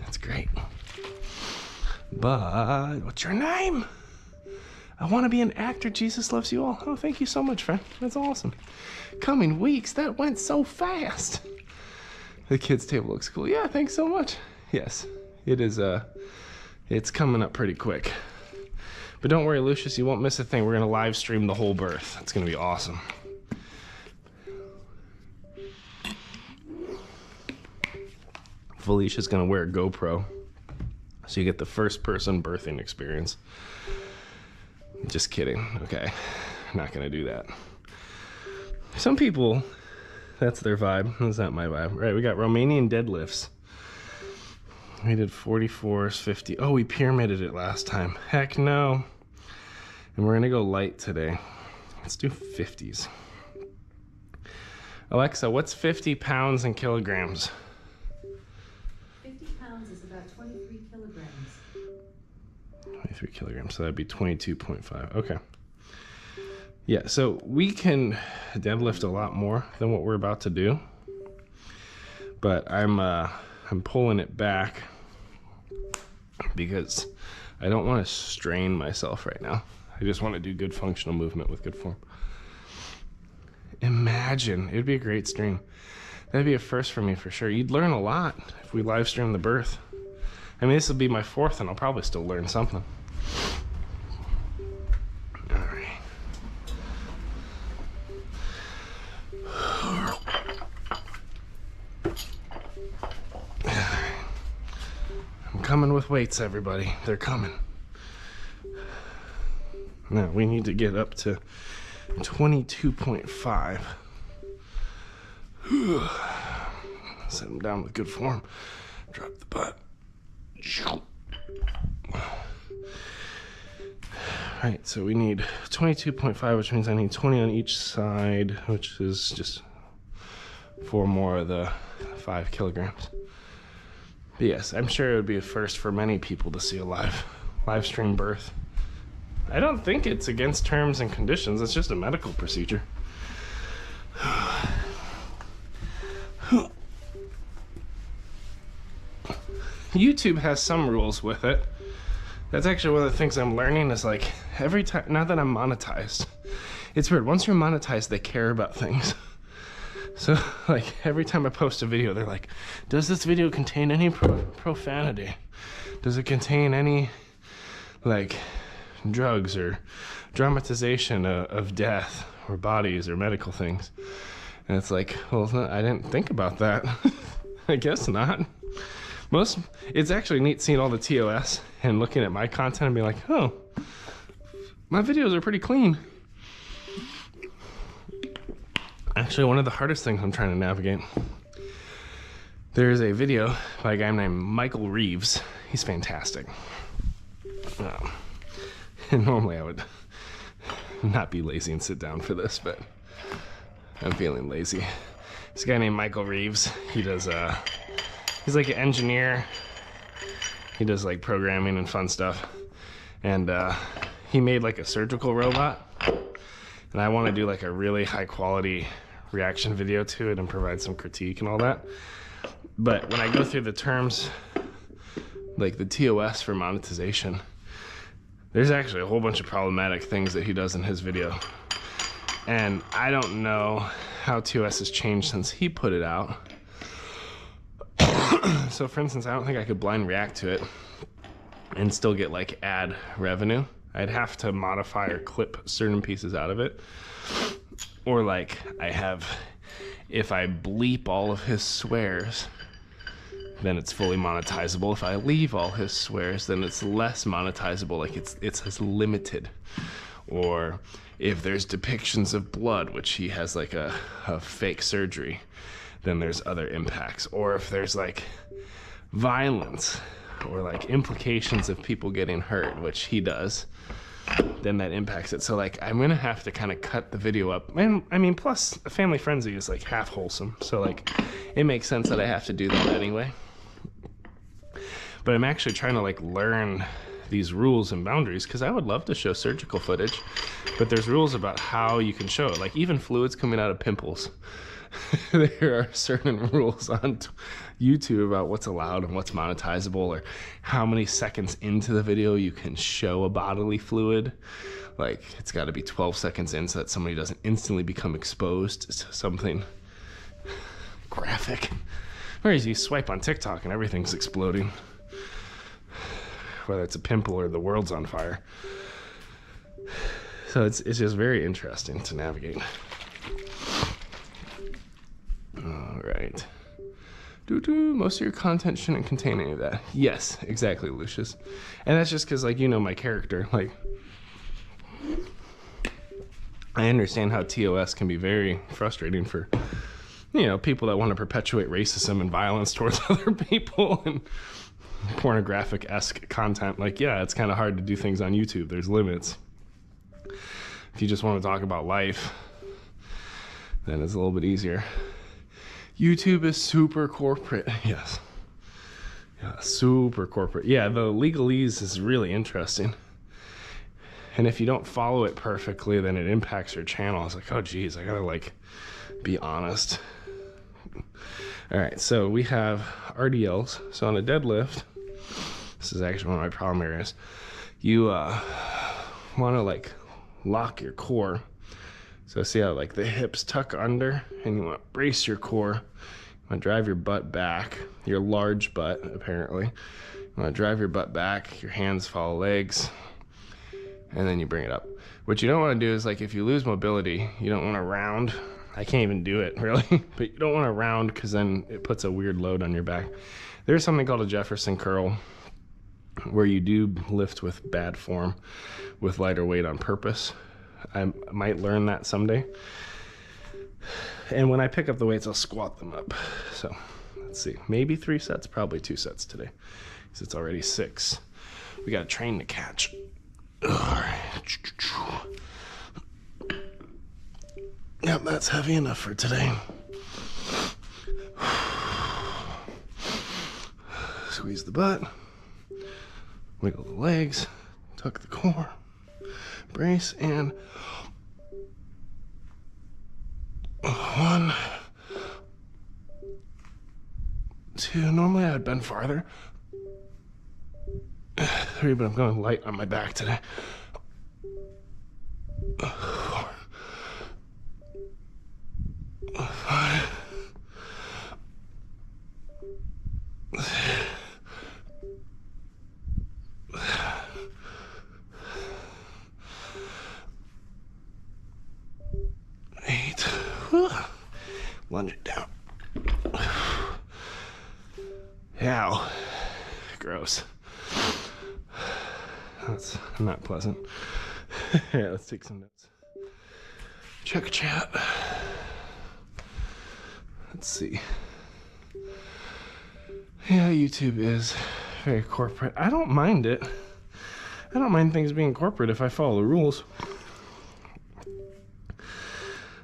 It's great. But what's your name? I want to be an actor. Jesus loves you all. Oh, thank you so much, friend. That's awesome. Coming weeks. That went so fast. The kids' table looks cool. Yeah, thanks so much. Yes, it is. It's coming up pretty quick. But don't worry, Lucius, you won't miss a thing. We're going to live stream the whole birth. It's going to be awesome. Felicia's going to wear a GoPro, so you get the first person birthing experience. Just kidding. Okay, not going to do that. Some people, that's their vibe. That's not my vibe. Right, we got Romanian deadlifts. We did 44s, 50. Oh, we pyramided it last time. Heck no. And we're going to go light today. Let's do 50s. Alexa, what's 50 pounds in kilograms?
50 pounds is about 23 kilograms.
23 kilograms, so that'd be 22.5. Okay. Yeah, so we can deadlift a lot more than what we're about to do. But I'm pulling it back because I don't want to strain myself right now. I just want to do good functional movement with good form. Imagine, it'd be a great stream. That'd be a first for me for sure. You'd learn a lot if we live stream the birth. I mean, this will be my 4th and I'll probably still learn something. All right. I'm coming with weights, everybody. They're coming. Now, we need to get up to 22.5. Set them down with good form. Drop the butt. Right, so we need 22.5, which means I need 20 on each side, which is just 4 more of the 5 kilograms. But yes, I'm sure it would be a first for many people to see a live stream birth. I don't think it's against terms and conditions. It's just a medical procedure. YouTube has some rules with it. That's actually one of the things I'm learning is like every time, not that I'm monetized. It's weird. Once you're monetized, they care about things. So like every time I post a video, they're like, does this video contain any profanity? Does it contain any like drugs or dramatization of death or bodies or medical things? And it's like, well, I didn't think about that. I guess not. It's actually neat seeing all the TOS and looking at my content and being like, oh, my videos are pretty clean. Actually, one of the hardest things I'm trying to navigate. There's a video by a guy named Michael Reeves. He's fantastic. And normally I would not be lazy and sit down for this, but I'm feeling lazy. This guy named Michael Reeves, he does, he's like an engineer. He does like programming and fun stuff. And he made like a surgical robot. And I want to do like a really high quality reaction video to it and provide some critique and all that. But when I go through the terms, like the TOS for monetization, there's actually a whole bunch of problematic things that he does in his video. And I don't know how TOS has changed since he put it out. So for instance, I don't think I could blind react to it and still get like ad revenue. I'd have to modify or clip certain pieces out of it. Or like if I bleep all of his swears, then it's fully monetizable. If I leave all his swears, then it's less monetizable, like it's limited. Or if there's depictions of blood, which he has like a fake surgery, then there's other impacts. Or if there's like violence or like implications of people getting hurt, which he does, then that impacts it. So like I'm gonna have to kind of cut the video up. And I mean, plus Family Frenzy is like half wholesome, so like it makes sense that I have to do that anyway. But I'm actually trying to like learn these rules and boundaries, because I would love to show surgical footage, but there's rules about how you can show it. Like even fluids coming out of pimples. There are certain rules on YouTube about what's allowed and what's monetizable, or how many seconds into the video you can show a bodily fluid. Like it's got to be 12 seconds in so that somebody doesn't instantly become exposed to something graphic. Whereas you swipe on TikTok and everything's exploding, whether it's a pimple or the world's on fire. So it's just very interesting to navigate. All right. Most of your content shouldn't contain any of that. Yes, exactly, Lucius. And that's just because, like, you know my character. Like, I understand how TOS can be very frustrating for, you know, people that want to perpetuate racism and violence towards other people and pornographic-esque content. Like, yeah, it's kind of hard to do things on YouTube. There's limits. If you just want to talk about life, then it's a little bit easier. YouTube is super corporate. Yes. Yeah, super corporate. Yeah, the legalese is really interesting. And if you don't follow it perfectly, then it impacts your channel. It's like, oh geez, I gotta like be honest. All right, so we have RDLs. So on a deadlift, this is actually one of my problem areas. You want to like lock your core. So see how like the hips tuck under, and you want to brace your core. You want to drive your butt back, your large butt apparently. You want to drive your butt back, your hands follow legs, and then you bring it up. What you don't want to do is, like, if you lose mobility, you don't want to round. I can't even do it really, but you don't want to round because then it puts a weird load on your back. There's something called a Jefferson curl, where you do lift with bad form with lighter weight on purpose. I might learn that someday. And when I pick up the weights, I'll squat them up. So let's see, maybe 3 sets, probably 2 sets today, because it's already 6. We got a train to catch. All right. Yep, that's heavy enough for today. Squeeze the butt, wiggle the legs, tuck the core, brace, and 1, 2. Normally I would bend farther. 3, but I'm going light on my back today. 4, 5. 8. Lunge it down. Ow. Gross. That's not pleasant. Yeah, let's take some notes. Check chat. Let's see. Yeah, YouTube is very corporate. I don't mind it. I don't mind things being corporate if I follow the rules.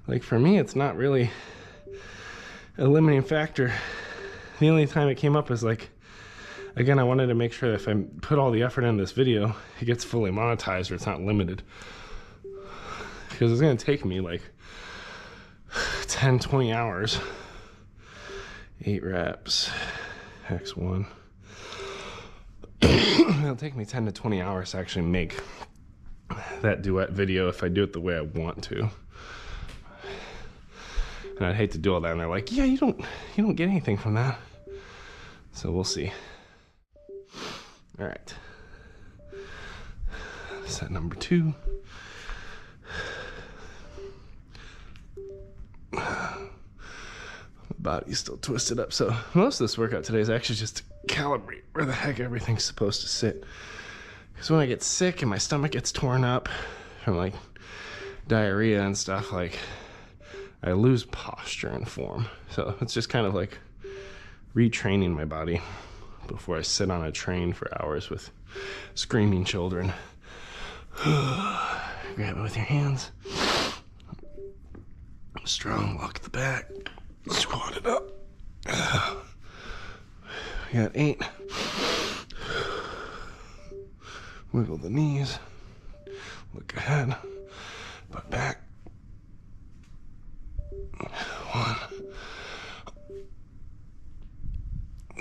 Like, for me, it's not really a limiting factor. The only time it came up is, like, again, I wanted to make sure that if I put all the effort in this video, it gets fully monetized or it's not limited. Because it's going to take me, like, 10, 20 hours. 8 reps. X1. It'll take me 10 to 20 hours to actually make that duet video if I do it the way I want to. And I'd hate to do all that, and they're like, yeah, you don't get anything from that. So we'll see. All right. Set number 2. Body's still twisted up. So most of this workout today is actually just to calibrate where the heck everything's supposed to sit. Because when I get sick and my stomach gets torn up from like diarrhea and stuff, like I lose posture and form. So it's just kind of like retraining my body before I sit on a train for hours with screaming children. Grab it with your hands. Strong, walk the back. Squat it up. We got 8. Wiggle the knees. Look ahead. Butt back. 1.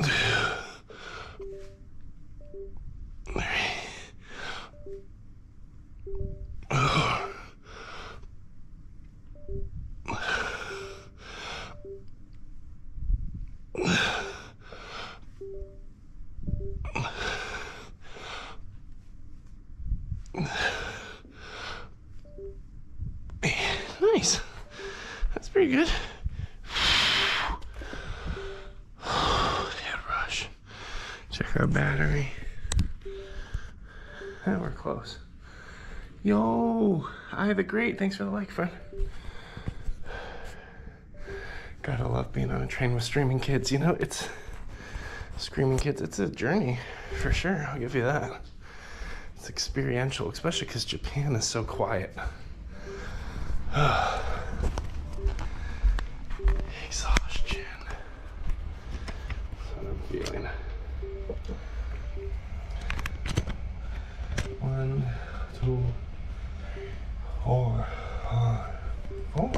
2. 3. 4. Nice. That's pretty good. Head rush. Check our battery. And we're close. Yo, I the great. Thanks for the like, friend. Gotta love being on a train with streaming kids. You know, it's screaming kids. It's a journey for sure. I'll give you that. It's experiential, especially because Japan is so quiet. Exhaustion. That's what I'm feeling. 1, 2, 4, 5, 4.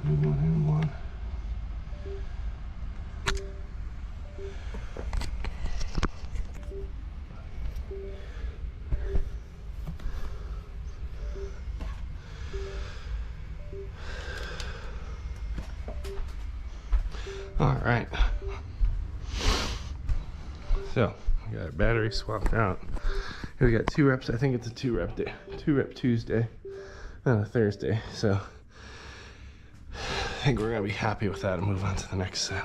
One. All right. So we got our battery swapped out. We got 2 reps. I think it's a 2-rep day. 2-rep Tuesday and a Thursday. So I think we're gonna be happy with that and move on to the next set.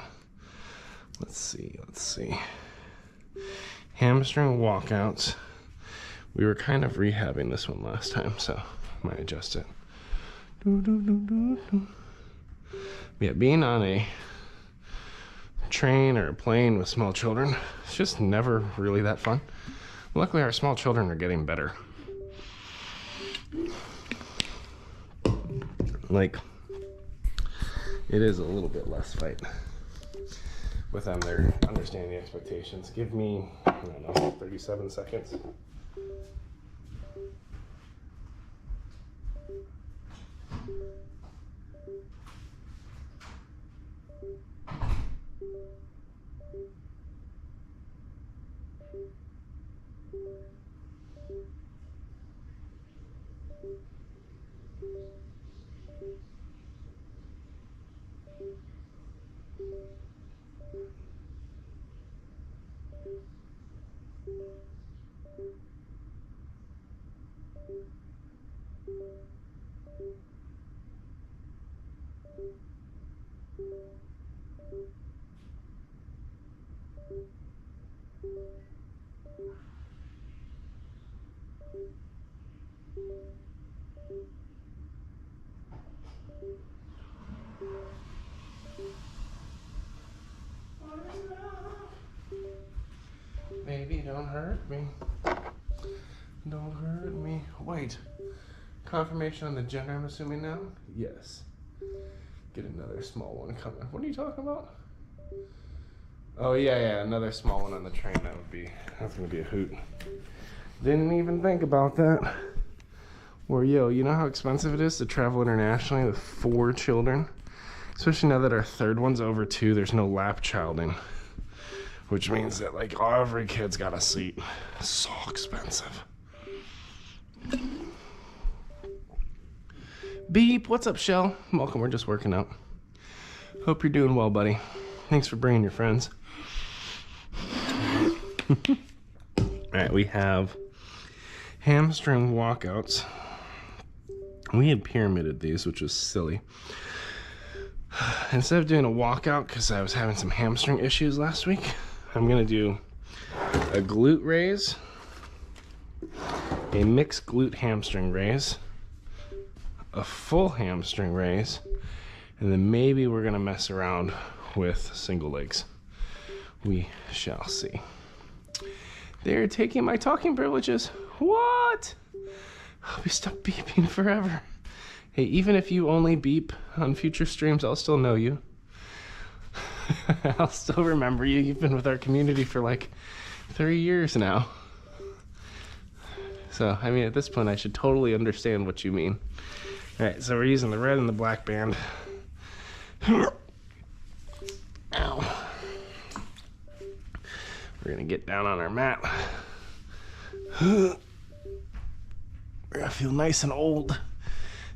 Let's see. Hamstring walkouts. We were kind of rehabbing this one last time, so I might adjust it. Yeah, being on a train or a plane with small children, it's just never really that fun. Luckily, our small children are getting better. Like, it is a little bit less fight with them. They're understanding the expectations. Give me, I don't know, 37 seconds. Baby, don't hurt me. Don't hurt me. Wait. Confirmation on the gender, I'm assuming now? Yes. Get another small one coming. What are you talking about? Oh, yeah, another small one on the train. That's gonna be a hoot. Didn't even think about that. Or, yo, you know how expensive it is to travel internationally with 4 children? Especially now that our 3rd one's over 2, there's no lap childing. Which means that, like, every kid's got a seat. So expensive. Beep, what's up, Shell? Welcome, we're just working out. Hope you're doing well, buddy. Thanks for bringing your friends. Alright, we have hamstring walkouts. We had pyramided these, which was silly. Instead of doing a walkout, because I was having some hamstring issues last week, I'm going to do a glute raise, a mixed glute hamstring raise, a full hamstring raise, and then maybe we're gonna mess around with single legs. We shall see. They're taking my talking privileges. What? I'll be stuck beeping forever. Hey, even if you only beep on future streams, I'll still know you. I'll still remember you. You've been with our community for like 3 years now. So, I mean, at this point, I should totally understand what you mean. All right, so we're using the red and the black band. Ow. We're gonna get down on our mat. We're gonna feel nice and old.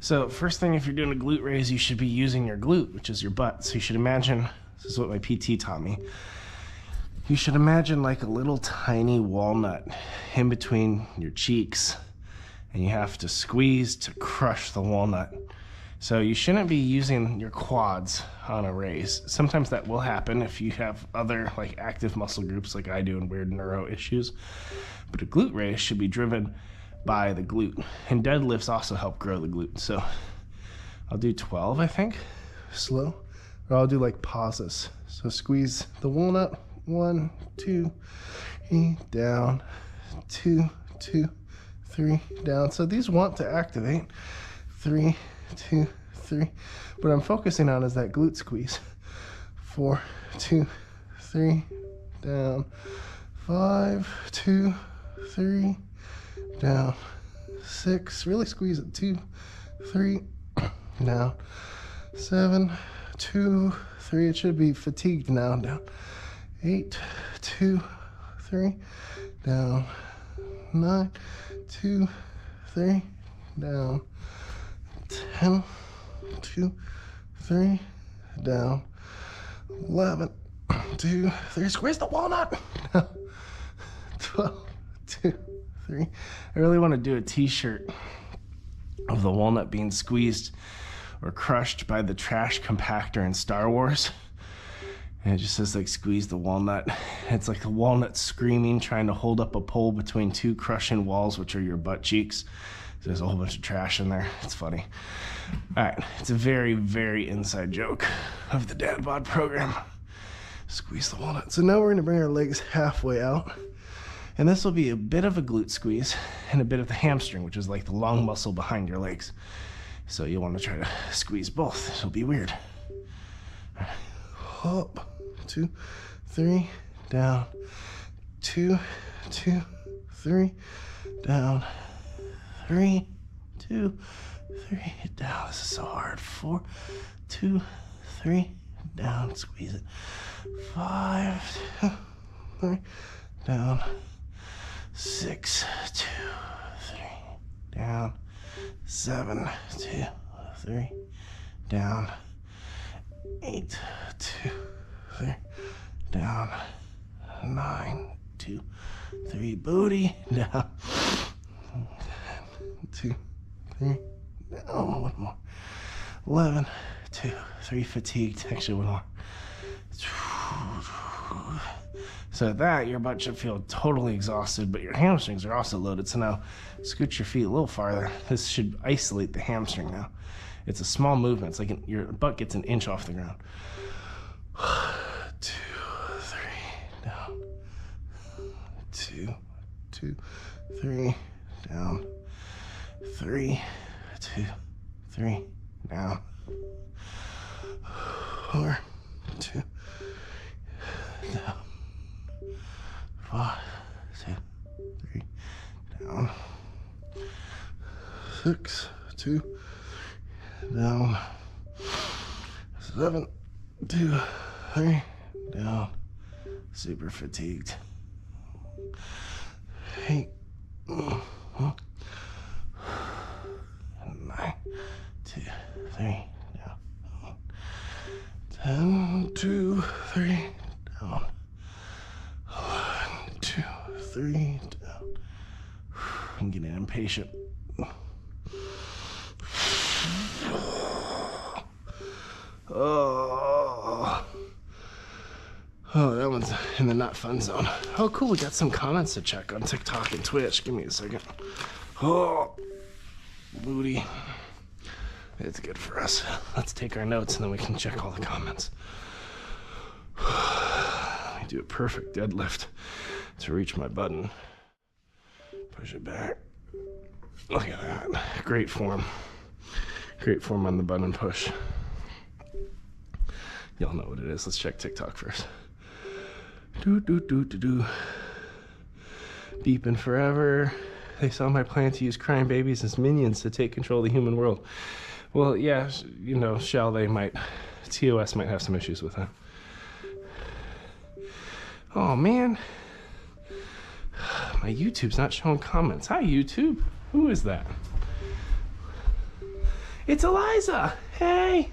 So first thing, if you're doing a glute raise, you should be using your glute, which is your butt. So you should imagine, this is what my PT taught me, you should imagine like a little tiny walnut in between your cheeks, and you have to squeeze to crush the walnut. So you shouldn't be using your quads on a raise. Sometimes that will happen if you have other like active muscle groups like I do and weird neuro issues. But a glute raise should be driven by the glute. And deadlifts also help grow the glute. So I'll do 12, I think, slow. Or I'll do like pauses. So squeeze the walnut, 1, 2, 3, down, 2, 2, 3, down. So these want to activate, 3, 2, 3. What I'm focusing on is that glute squeeze. 4, 2, 3, down. 5, 2, 3, down. 6, really squeeze it. 2, 3, down. 7, 2, 3. It should be fatigued now. Down. 8, 2, 3, down. 9, 2, 3, down. 10, 2, 3, down. 11, 2, 3, squeeze the walnut. 12, 2, 3. I really want to do a t-shirt of the walnut being squeezed or crushed by the trash compactor in Star Wars. And it just says like squeeze the walnut. It's like the walnut screaming, trying to hold up a pole between two crushing walls, which are your butt cheeks. There's a whole bunch of trash in there. It's funny. All right, it's a very, very inside joke of the DadBod program. Squeeze the walnut. So now we're gonna bring our legs halfway out. And this will be a bit of a glute squeeze and a bit of the hamstring, which is like the long muscle behind your legs. So you'll want to try to squeeze both. It'll be weird. Up, 2, 3, down. 2, 2, 3, down. 3, 2, 3, down. This is so hard. 4, 2, 3, down. Squeeze it. 5, 2, 3, down. 6, 2, 3, down. 7, 2, 3, down. 8, 2, 3, down. 9, 2, 3, booty, down. 2, 3, down. One more. 11, 2, 3, fatigued. Actually, one more. So at that, your butt should feel totally exhausted, but your hamstrings are also loaded. So now, scoot your feet a little farther. This should isolate the hamstring now. It's a small movement. It's like your butt gets an inch off the ground. 2, 3, down. 2, 2, 3, down. 3, 2, 3, down. 4, 2, down. 5, 2, 3, down. 6, 2, down. 7, 2, 3, down. Super fatigued. 8, 9, 2, 3, down. 10, 2, 3, down. 1, 2, 3, down. I'm getting impatient. Oh. Oh, that one's in the not fun zone. Oh, cool. We got some comments to check on TikTok and Twitch. Give me a second. Oh, booty. It's good for us. Let's take our notes and then we can check all the comments. I do a perfect deadlift to reach my button. Push it back. Look at that. Great form. Great form on the button push. Y'all know what it is. Let's check TikTok first. Beeping forever. They saw my plan to use crying babies as minions to take control of the human world. Well, yeah, you know, TOS might have some issues with that. Oh, man. My YouTube's not showing comments. Hi, YouTube. Who is that? It's Eliza. Hey.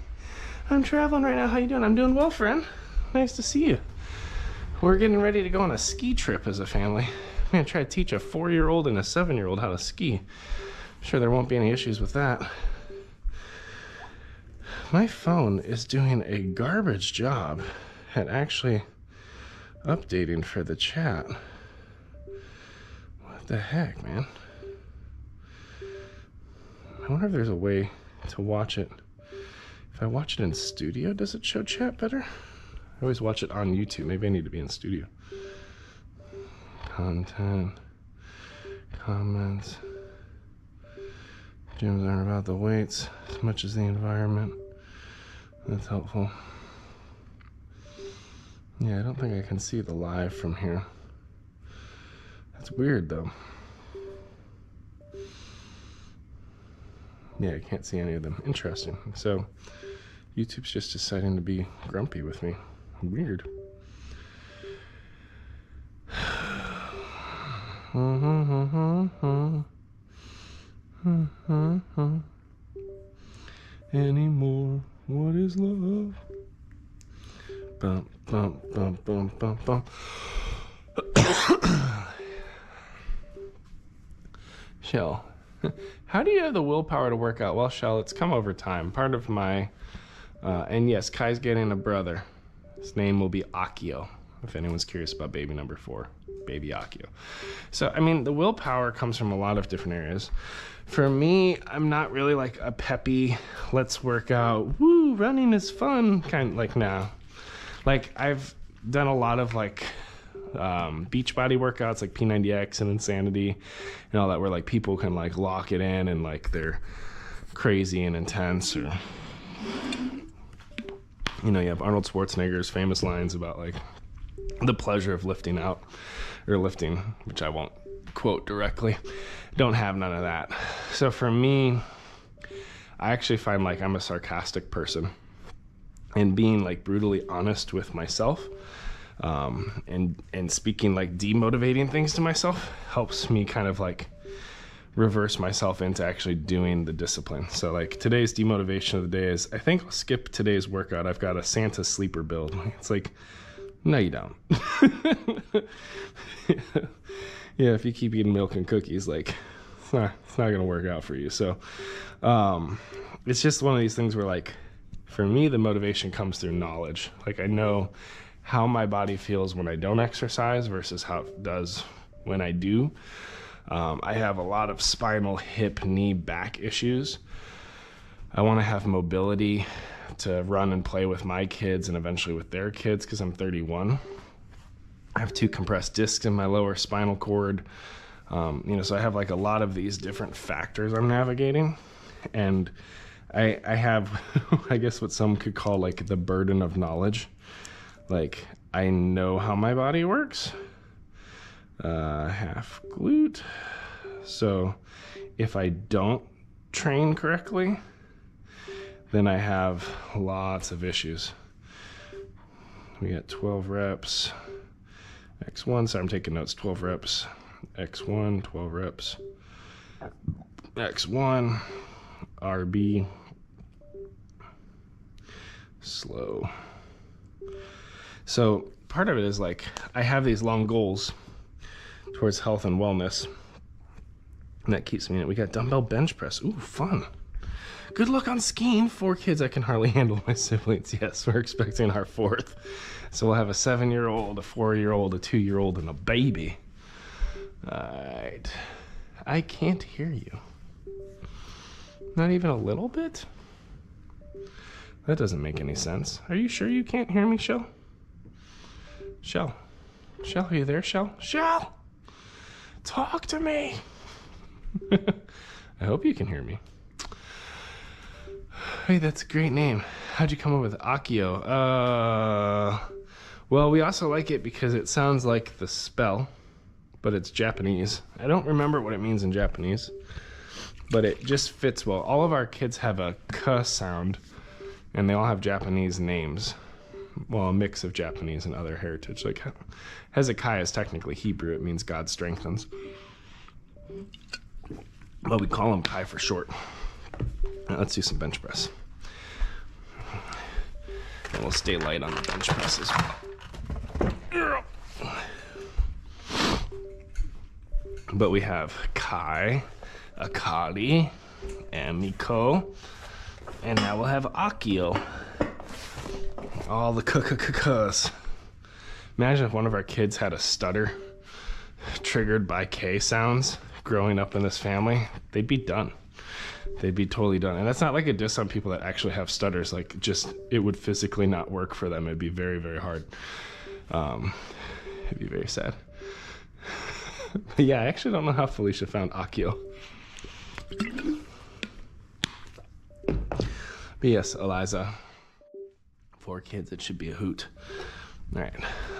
I'm traveling right now. How you doing? I'm doing well, friend. Nice to see you. We're getting ready to go on a ski trip as a family. I'm going to try to teach a 4-year-old and a 7-year-old how to ski. I'm sure there won't be any issues with that. My phone is doing a garbage job at actually updating for the chat. What the heck, man? I wonder if there's a way to watch it. If I watch it in studio, does it show chat better? I always watch it on YouTube. Maybe I need to be in studio. Content. Comments. Gyms aren't about the weights as much as the environment. That's helpful. Yeah, I don't think I can see the live from here. That's weird, though. Yeah, I can't see any of them. Interesting. So, YouTube's just deciding to be grumpy with me. Weird. Anymore. What is love? Bum, bum, bum, bum, bum, bum. Shell, how do you have the willpower to work out? Well, Shell, it's come over time. Part of my, and yes, Kai's getting a brother. His name will be Akio, if anyone's curious about baby number 4, baby Akio. So, I mean, the willpower comes from a lot of different areas. For me, I'm not really like a peppy, let's work out, woo, running is fun, kind of like, nah. Like, I've done a lot of like beach body workouts like P90X and Insanity and all that, where like people can like lock it in and like they're crazy and intense. Or, you know, you have Arnold Schwarzenegger's famous lines about like the pleasure of lifting out, or lifting, which I won't quote directly. Don't have none of that. So for me, I actually find like I'm a sarcastic person, and being like brutally honest with myself and speaking like demotivating things to myself helps me kind of like reverse myself into actually doing the discipline. So like today's demotivation of the day is, I think I'll skip today's workout. I've got a Santa sleeper build. It's like, no, you don't. Yeah, if you keep eating milk and cookies, like it's not gonna work out for you. So it's just one of these things where like, for me, the motivation comes through knowledge. Like I know how my body feels when I don't exercise versus how it does when I do. I have a lot of spinal, hip, knee, back issues. I want to have mobility to run and play with my kids and eventually with their kids because I'm 31. I have 2 compressed discs in my lower spinal cord. So I have like a lot of these different factors I'm navigating. And I have, I guess what some could call like the burden of knowledge. Like I know how my body works. Half glute. So if I don't train correctly, then I have lots of issues. We got 12 reps. X1, sorry, I'm taking notes. 12 reps. X1, 12 reps. X1, RB. Slow. So part of it is like, I have these long goals towards health and wellness, and that keeps me in it. We got dumbbell bench press. Ooh, fun. Good luck on skiing. 4 kids. I can hardly handle my siblings. Yes, we're expecting our 4th. So we'll have a 7-year-old, a 4-year-old, a 2-year-old, and a baby. Alright. I can't hear you. Not even a little bit? That doesn't make any sense. Are you sure you can't hear me, Shell? Shell? Shell, are you there, Shell? Shell! Talk to me! I hope you can hear me. Hey, that's a great name. How'd you come up with Akio? Well, we also like it because it sounds like the spell, but it's Japanese. I don't remember what it means in Japanese, but it just fits well. All of our kids have a K sound, and they all have Japanese names. Well, a mix of Japanese and other heritage. Like Hezekiah is technically Hebrew. It means God strengthens. But we call him Kai for short. Now, let's do some bench press. And we'll stay light on the bench press as well. But we have Kai, Akali, and Miko. And now we'll have Akio. All the k-k-k-ks. Imagine if one of our kids had a stutter triggered by K sounds growing up in this family. They'd be done. They'd be totally done. And that's not like a diss on people that actually have stutters. Like, just, it would physically not work for them. It'd be very, very hard. It'd be very sad. But yeah, I actually don't know how Felicia found Akio. But yes, Eliza. 4 kids, it should be a hoot. All right,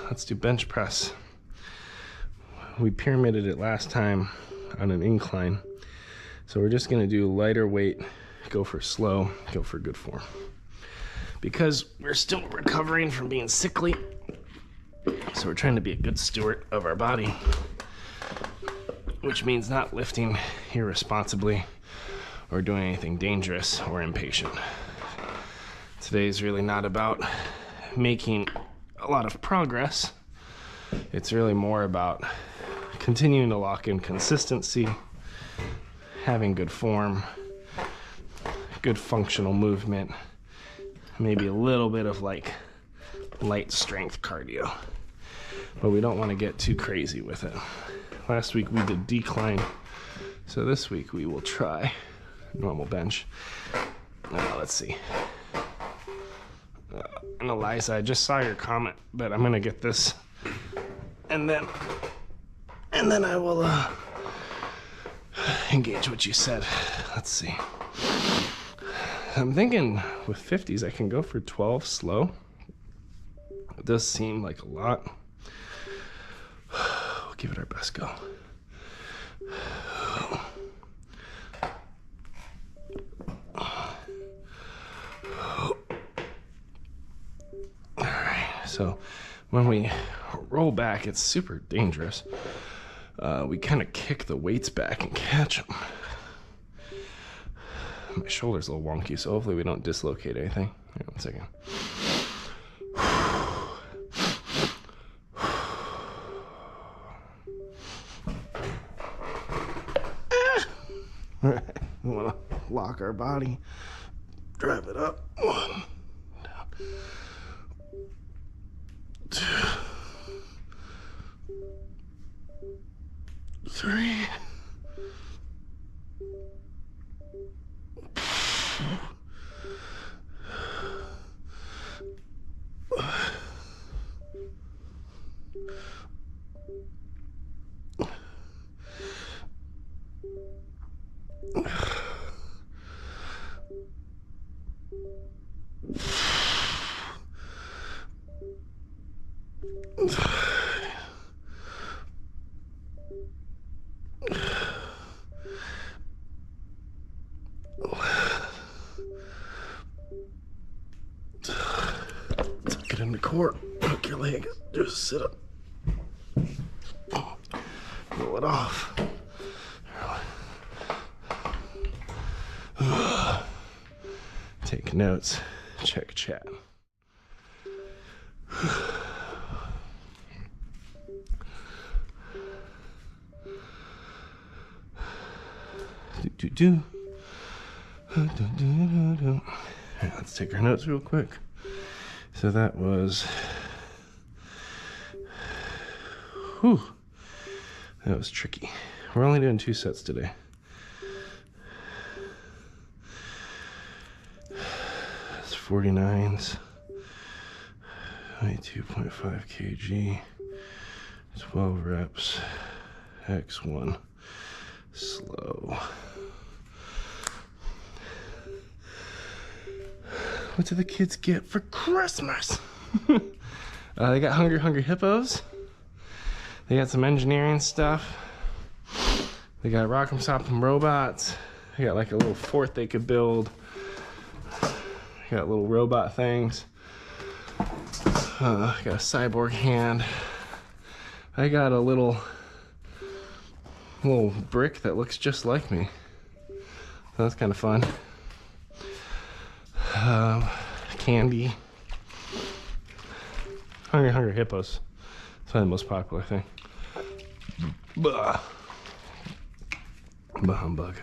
let's do bench press. We pyramided it last time on an incline. So we're just gonna do lighter weight, go for slow, go for good form. Because we're still recovering from being sickly. So we're trying to be a good steward of our body, which means not lifting irresponsibly or doing anything dangerous or impatient. Today's really not about making a lot of progress. It's really more about continuing to lock in consistency, having good form, good functional movement, maybe a little bit of like light strength cardio. But we don't want to get too crazy with it. Last week we did decline, so this week we will try normal bench. Now let's see. And Eliza, I just saw your comment, but I'm gonna get this, and then I will engage what you said. Let's see. I'm thinking with 50s I can go for 12 slow. It does seem like a lot. We'll give it our best go. So when we roll back, it's super dangerous. We kind of kick the weights back and catch them. My shoulder's a little wonky, so hopefully we don't dislocate anything. Hang on 1 second. All right, we want to lock our body, drive it up. 1, down. 2, 3. Tuck it in the core. Hook your leg. Just sit up. Roll it off. Take notes. Check chat. Do. Alright, let's take our notes real quick. So that was, whew, that was tricky. We're only doing 2 sets today. That's 49s, 22.5 kg, 12 reps, X1, slow. What do the kids get for Christmas? They got Hungry Hippos. They got some engineering stuff. They got Rock'em Sock'em robots. They got like a little fort they could build. They got little robot things. Got a cyborg hand. I got a little brick that looks just like me. So that's kind of fun. Candy. Hungry Hippos. It's probably the most popular thing. Bahumbug.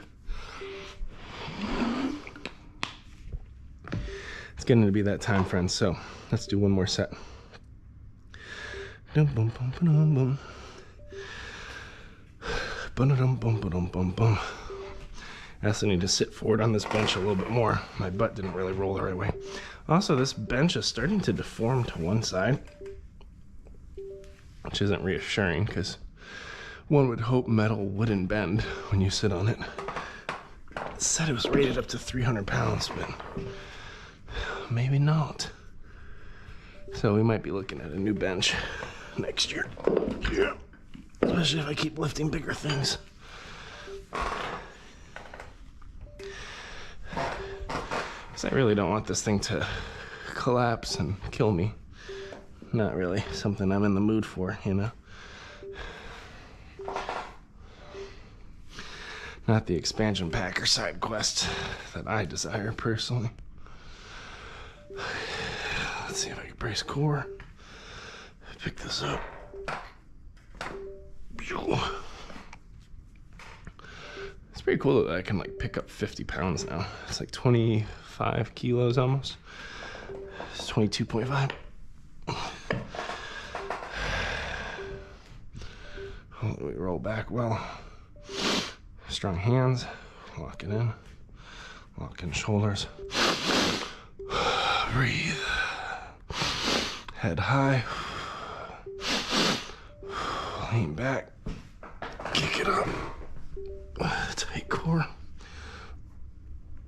It's getting to be that time, friends, so let's do one more set. I also need to sit forward on this bench a little bit more. My butt didn't really roll the right way. Also, this bench is starting to deform to one side, which isn't reassuring because one would hope metal wouldn't bend when you sit on it. It said it was rated up to 300 pounds, but maybe not. So we might be looking at a new bench next year. Yeah. Especially if I keep lifting bigger things. Because I really don't want this thing to collapse and kill me. Not really something I'm in the mood for, you know? Not the expansion pack or side quest that I desire personally. Let's see if I can brace core. Pick this up. It's pretty cool that I can like pick up 50 pounds now. It's like 25 kilos almost. It's 22.5. We roll back well. Strong hands. Lock it in. Lock in shoulders. Breathe. Head high. Lean back. Kick it up. Tight core.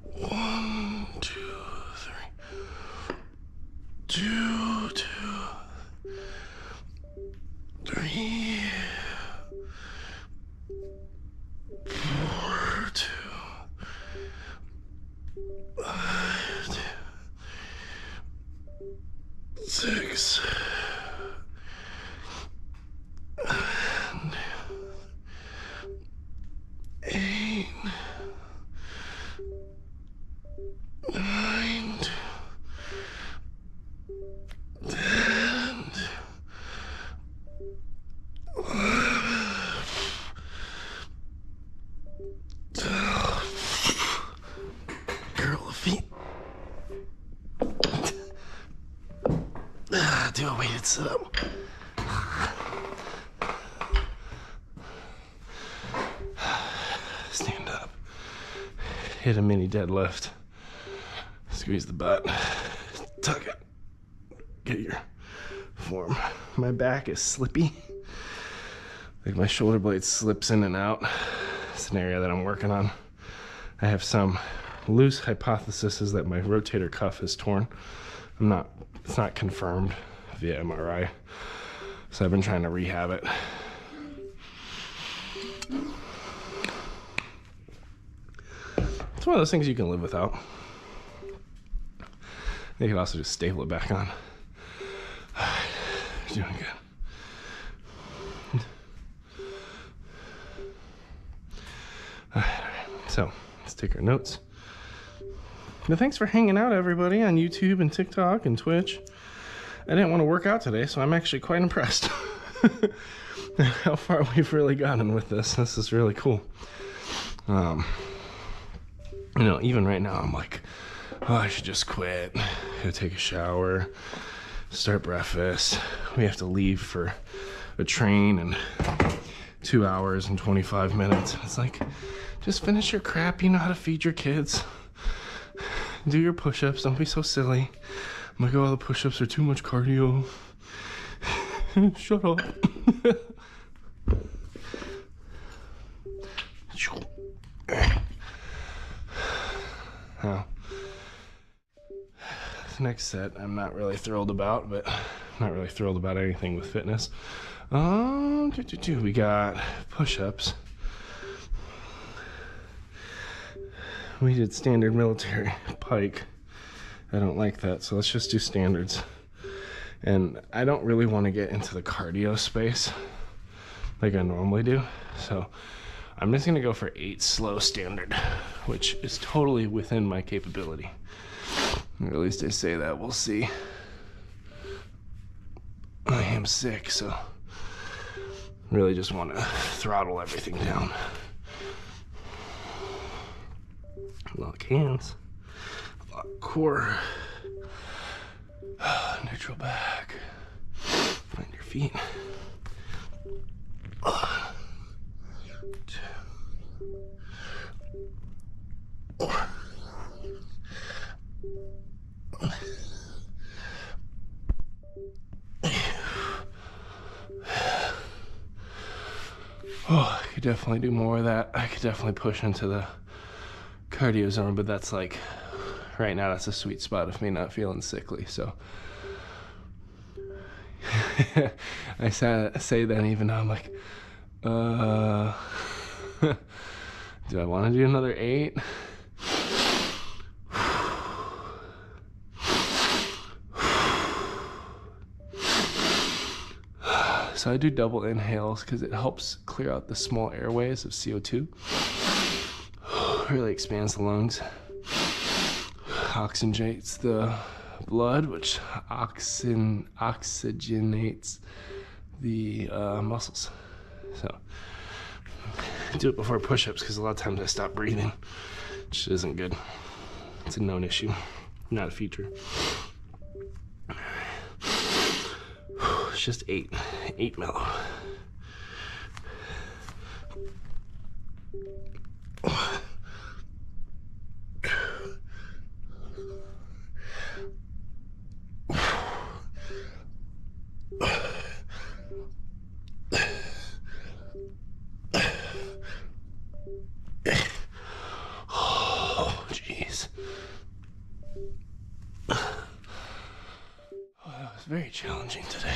1, 2, 3. 2, 2, 3. 4, 2. 5, 2. 6. And 8. 9. 10. 12. Curl the feet. Do a weighted sit up. Stand up. Hit a mini deadlift. Squeeze the butt. Tuck it. Get your form. My back is slippy. Like my shoulder blade slips in and out. It's an area that I'm working on. I have some loose hypotheses that my rotator cuff is torn. It's not confirmed via MRI. So I've been trying to rehab it. It's one of those things you can live without. You can also just staple it back on. You're doing good. Alright, so let's take our notes. Now, thanks for hanging out, everybody, on YouTube and TikTok and Twitch. I didn't want to work out today, so I'm actually quite impressed how far we've really gotten with this. This is really cool. You know, even right now, I'm like, oh, I should just quit, go take a shower, start breakfast. We have to leave for a train in 2 hours and 25 minutes. It's like, just finish your crap. You know how to feed your kids. Do your push-ups. Don't be so silly. I'm like, oh, the push-ups are too much cardio. Shut up. Now, this next set I'm not really thrilled about, but I'm not really thrilled about anything with fitness. We got push-ups. We did standard military pike. I don't like that, so let's just do standards. And I don't really want to get into the cardio space like I normally do, so I'm just going to go for 8 slow standard, which is totally within my capability. Or at least I say that. We'll see. I am sick, so really just want to throttle everything down. Lock hands, lock core, neutral back, find your feet. 2. Oh, I could definitely do more of that. I could definitely push into the cardio zone, but that's like, right now that's a sweet spot of me not feeling sickly, so. I say that even though I'm like, do I want to do another 8? So I do double inhales because it helps clear out the small airways of CO2. Really expands the lungs. Oxygenates the blood, which oxygenates the muscles. So do it before push-ups because a lot of times I stop breathing, which isn't good. It's a known issue, not a feature. It's just 8 mellow. Oh, jeez. Oh, that was very challenging today.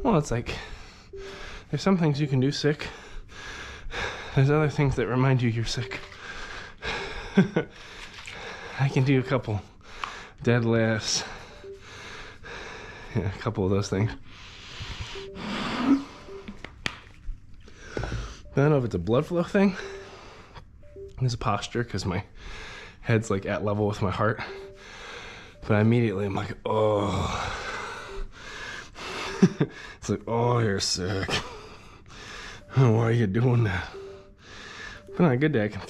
Well, it's like, there's some things you can do sick. There's other things that remind you you're sick. I can do a couple deadlifts. Yeah, a couple of those things. I don't know if it's a blood flow thing. It's a posture because my head's like at level with my heart. But immediately I'm like, oh. It's like, oh, you're sick. Oh, why are you doing that? But on a good day, I can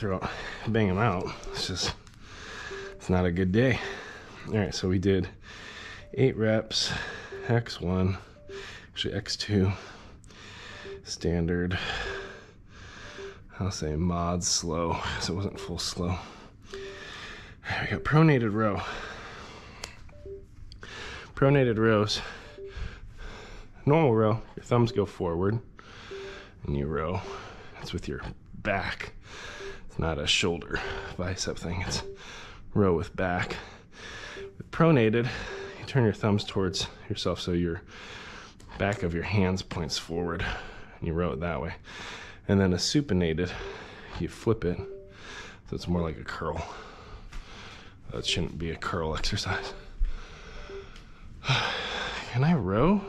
bang them out. It's just, it's not a good day. All right, so we did 8 reps, X1, actually X2, standard. I'll say mod slow, because it wasn't full slow. All right, we got pronated row. Pronated rows. Normal row, your thumbs go forward, and you row. It's with your back. It's not a shoulder bicep thing. It's row with back. With pronated, you turn your thumbs towards yourself so your back of your hands points forward, and you row it that way. And then a supinated, you flip it, so it's more like a curl. That shouldn't be a curl exercise. Can I row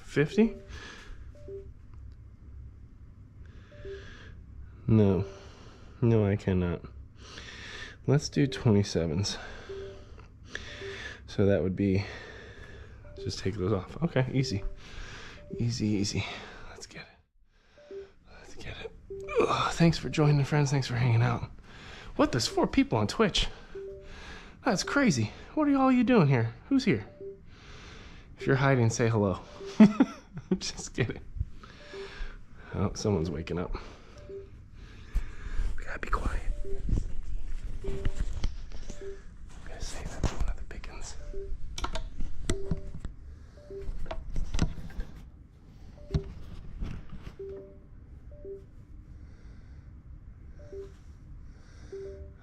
50? No, I cannot. Let's do 27s. So that would be, just take those off. Okay, easy. Easy. Let's get it. Ugh, thanks for joining, friends. Thanks for hanging out. What? There's 4 people on Twitch. That's crazy. What are all you doing here? Who's here? If you're hiding, say hello. Just kidding. Oh, someone's waking up. We gotta be quiet. I'm gonna say that's one of the pickings.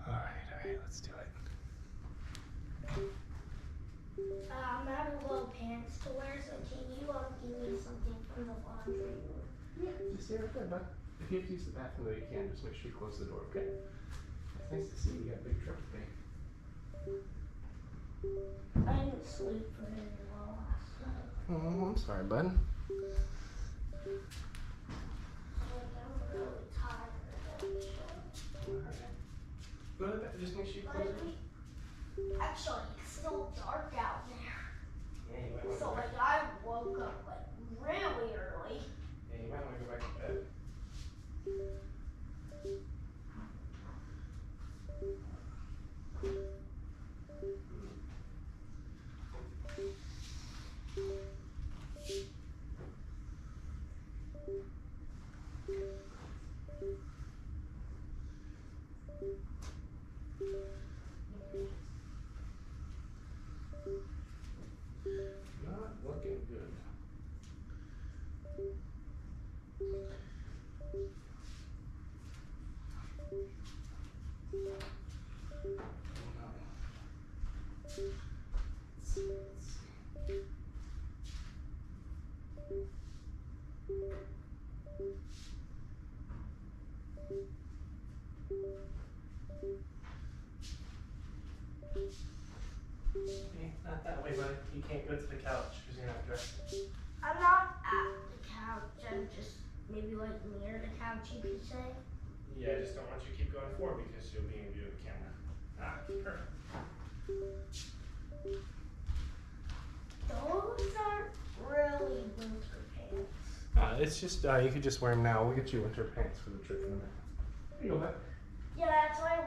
Alright, let's do it.
I'm out of little pants to wear, so can you give me something from the laundry room?
Yeah, just stay right there, bud. If you have to use the bathroom, though, you can. Just make sure you close the door, okay? It's nice to see you got a big trip today.
I didn't sleep very well last night.
Oh, I'm sorry, bud.
I'm really tired.
Alright. Go to bed. Just make sure you close it.
Actually, it's still dark out there.
Yeah, you might want to
So,
go back.
like, I woke up, like, really early.
Yeah, you might want to go back to bed. Not looking good. Hey, not that way, buddy. You can't go to the couch because you're not dressed.
I'm not at the couch. I'm just maybe, like, near the couch, you could say.
Yeah, I just don't want you to keep going forward because you'll be in view of the camera. Ah, perfect.
Those aren't really winter pants.
It's just, you could just wear them now. We'll get you winter pants for the trip in a minute. Here you go, bud.
Yeah, that's why I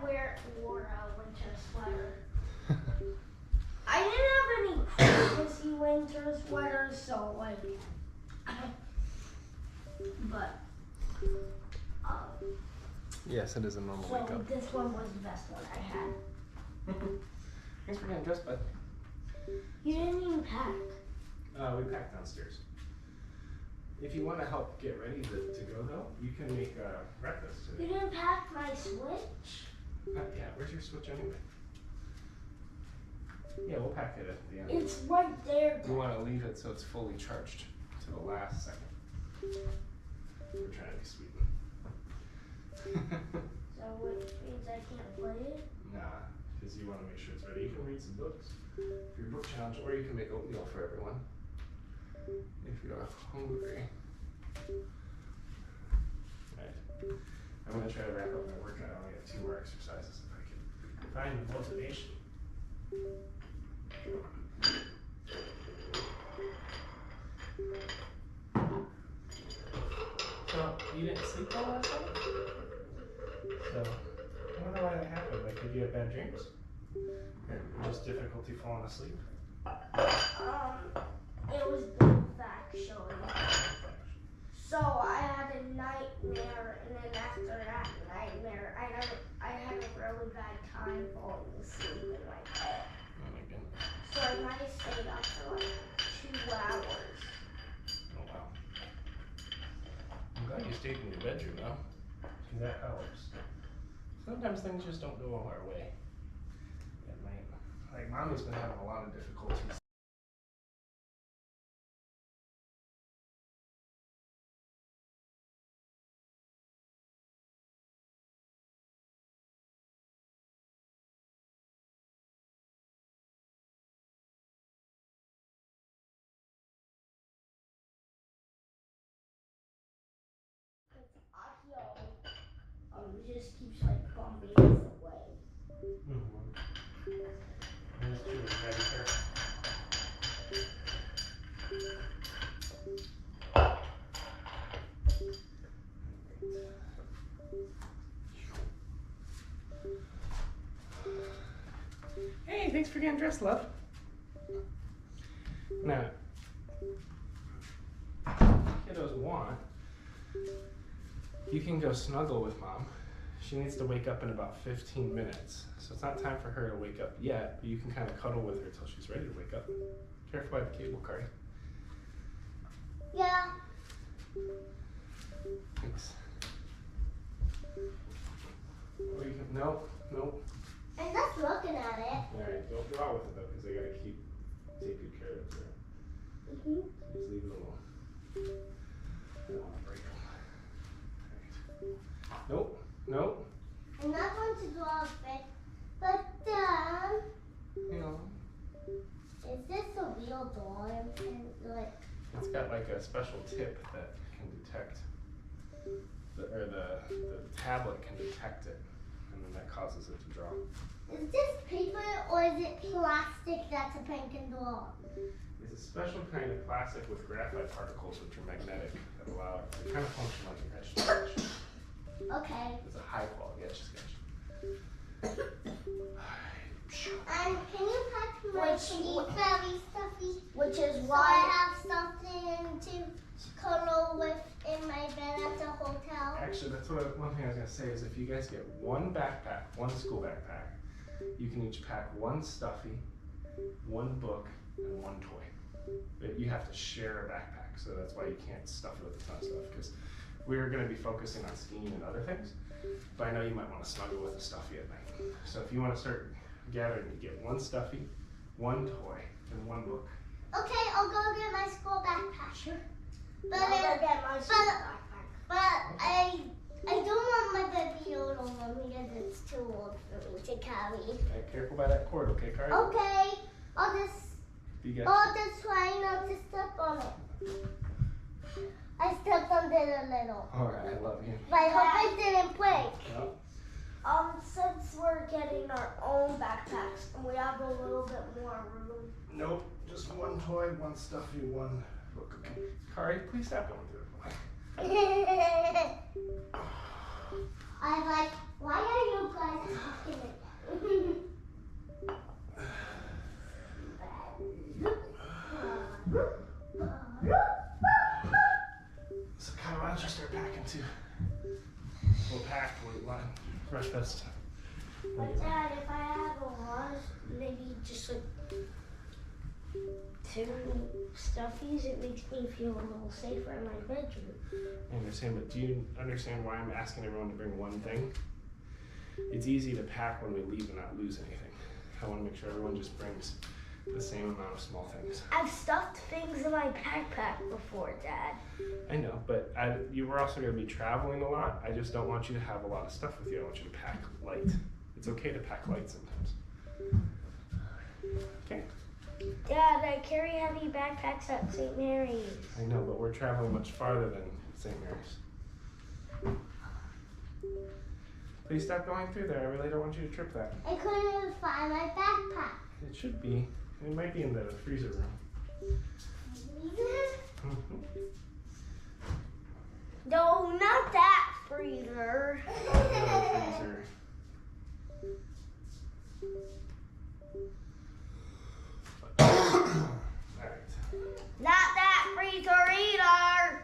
wore a winter sweater. I didn't have any Christmassy winter sweaters, so like, but
Yes, it is a normal wake
so
up.
this one was the best one I had.
Thanks for getting dressed, bud.
You didn't even pack.
We packed downstairs. If you want to help get ready to go, though, you can make breakfast
You
today.
didn't pack my Switch.
Yeah, where's your Switch anyway? Yeah, we'll pack it at the end.
It's right there.
You want to leave it so it's fully charged to the last second. We're trying to be sweet.
So which means I can't play it.
Nah, because you want to make sure it's ready. You can read some books for your book challenge, or you can make oatmeal for everyone if you're hungry. Right. I'm going to try to wrap up my workout. I only have 2 more exercises if I can find the motivation. So, you didn't sleep well last night? So, I wonder why that happened. Like, did you have bad dreams? Or just difficulty falling asleep?
It was both actually. So I had a nightmare, and then after that nightmare, I had a really bad time falling asleep in my bed.
Oh my goodness.
So I might have stayed up for like 2 hours.
Oh wow. I'm glad you stayed in your bedroom though, because that helps. Sometimes things just don't go our way at night. Like Mommy's been having a lot of difficulties.
It's audio. Just keeps like bumping us away.
Mm-hmm. That's true. You gotta be careful. dress, love. Now, kiddos want, you can go snuggle with mom. She needs to wake up in about 15 minutes. So it's not time for her to wake up yet, but you can kind of cuddle with her till she's ready to wake up. Careful by the cable, Kari.
Yeah.
Thanks. Or you can, nope.
I'm just looking at it.
Alright, don't go out with it though, because they gotta take good care of it.
Mm-hmm.
Just leave it alone. I don't want to break them. Alright. Nope.
I'm not going to draw a bit, but
Yeah.
is this a real doll? Like,
It's got like a special tip that can detect, the tablet can detect it, and then that causes it to draw.
is this paper or is it plastic that's a prank and doll?
It's a special kind of plastic with graphite particles which are magnetic that allow it to kind of function like an etch sketch.
Okay.
It's a high quality etch sketch.
And can you pack my feet very stuffy? Which is
So
why I have something to cuddle with in my bed at the hotel.
Actually, that's one thing I was gonna say is if you guys get one backpack, one school backpack, you can each pack one stuffy, one book, and one toy. But you have to share a backpack, so that's why you can't stuff it with a ton of stuff. Because we're gonna be focusing on skiing and other things, but I know you might want to snuggle with a stuffy at night. So if you want to start gathering, you get one stuffy, one toy, and one book.
Okay, I'll go get my school backpack. Sure. But
I'll go get my school backpack.
But I don't want my baby Yoda one because it's too old for me to carry.
Right, careful by that cord, okay, Kari?
Okay, I'll just
You guys.
try not to step on it. I stepped on it a little.
Alright, I love you.
But I hope it didn't break.
No.
Since we're getting our own backpacks and we have a little bit more room.
Nope, just one toy, one stuffy, one book. Okay. Kari, please stop going through it.
I'm like, why are you guys talking again?
So kind of why don't you start packing too? We'll pack, we'll line, rush fest.
But Dad, if I have a lot, maybe just like 2 stuffies, it makes me feel a little safer in my bedroom.
I understand, but do you understand why I'm asking everyone to bring one thing? It's easy to pack when we leave and not lose anything. I want to make sure everyone just brings the same amount of small things.
I've stuffed things in my backpack before, Dad.
I know, but you were also going to be traveling a lot. I just don't want you to have a lot of stuff with you. I want you to pack light. It's okay to pack light sometimes. Okay.
Dad, I carry heavy backpacks at St. Mary's.
I know, but we're traveling much farther than St. Mary's. Please stop going through there. I really don't want you to trip that.
I couldn't find my backpack.
It should be. It might be in the freezer room. Mhm.
No, not that freezer.
Freezer. Alright.
Not that freezer either.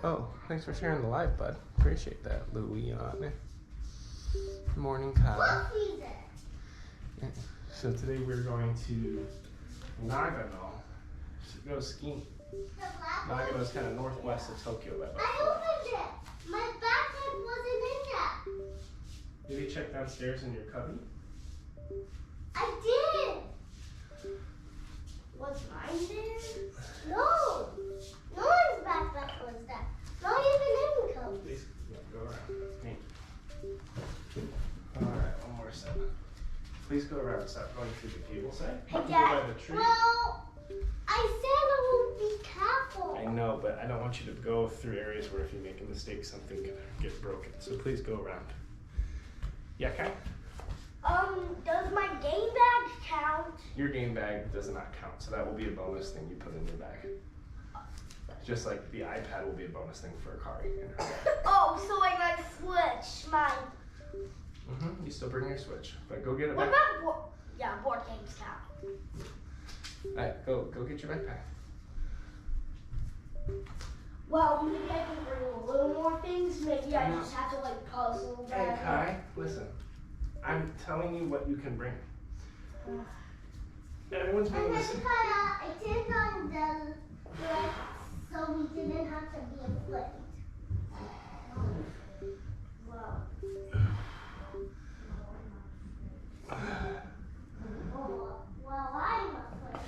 Oh, thanks for sharing the live, bud. Appreciate that, Louie. Morning, Kyle.
What freezer?
So today we're going to Nagano to go skiing.
The black one?
Nagano is kind of northwest of Tokyo. That
I opened it. My backpack wasn't in there.
Did you check downstairs in your cubby?
I did.
Was mine there?
No. No one's backpack was there. Not even in coat.
Please, yeah, go around. Hey. Alright, one more step. Please go around. Stop going through the cable set.
Hey,
You can go
Dad.
by the tree.
Well, I said I would be careful.
I know, but I don't want you to go through areas where if you make a mistake, something could get broken. So please go around. Yeah, Kai?
Does my game bag count?
Your game bag does not count, so that will be a bonus thing you put in your bag. Just like the iPad will be a bonus thing for Kari in her bag.
Oh, so I might switch my
You still bring your Switch, but go get it
What
back.
about board games count?
Alright, go get your backpack.
Well, maybe I can bring a little more things. Maybe I just have to like puzzle
Hey
that.
Kai, listen. I'm telling you what you can bring. Everyone's
And
bringing
then
this.
I turned on the light so we didn't have to be afraid.
Wow.
Well, I'm afraid.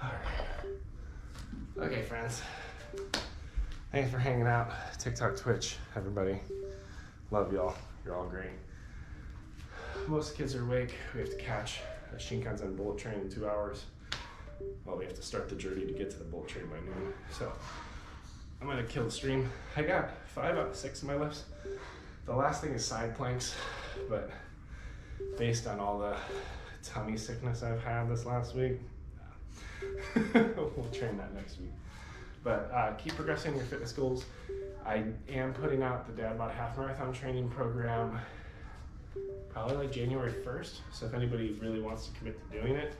Alright. Okay, friends. Thanks for hanging out. TikTok, Twitch, everybody. Love y'all. You're all great. Most kids are awake. We have to catch a Shinkansen bullet train in 2 hours. Well, we have to start the journey to get to the bullet train by noon. So I'm gonna kill the stream. I got 5 out of 6 of my lifts. The last thing is side planks, but based on all the tummy sickness I've had this last week, we'll train that next week. But keep progressing your fitness goals. I am putting out the DadBod half marathon training program probably like January 1st. So if anybody really wants to commit to doing it,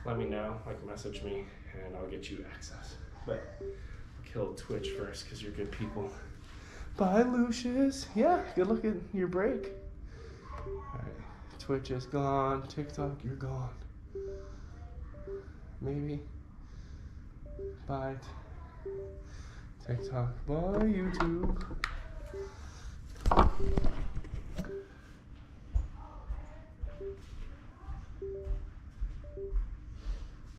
let me know, like message me and I'll get you access. But I'll kill Twitch first because you're good people. Bye, Lucius. Yeah, good luck at your break. All right, Twitch is gone. TikTok, you're gone. Maybe. Bye. TikTok. Bye, YouTube.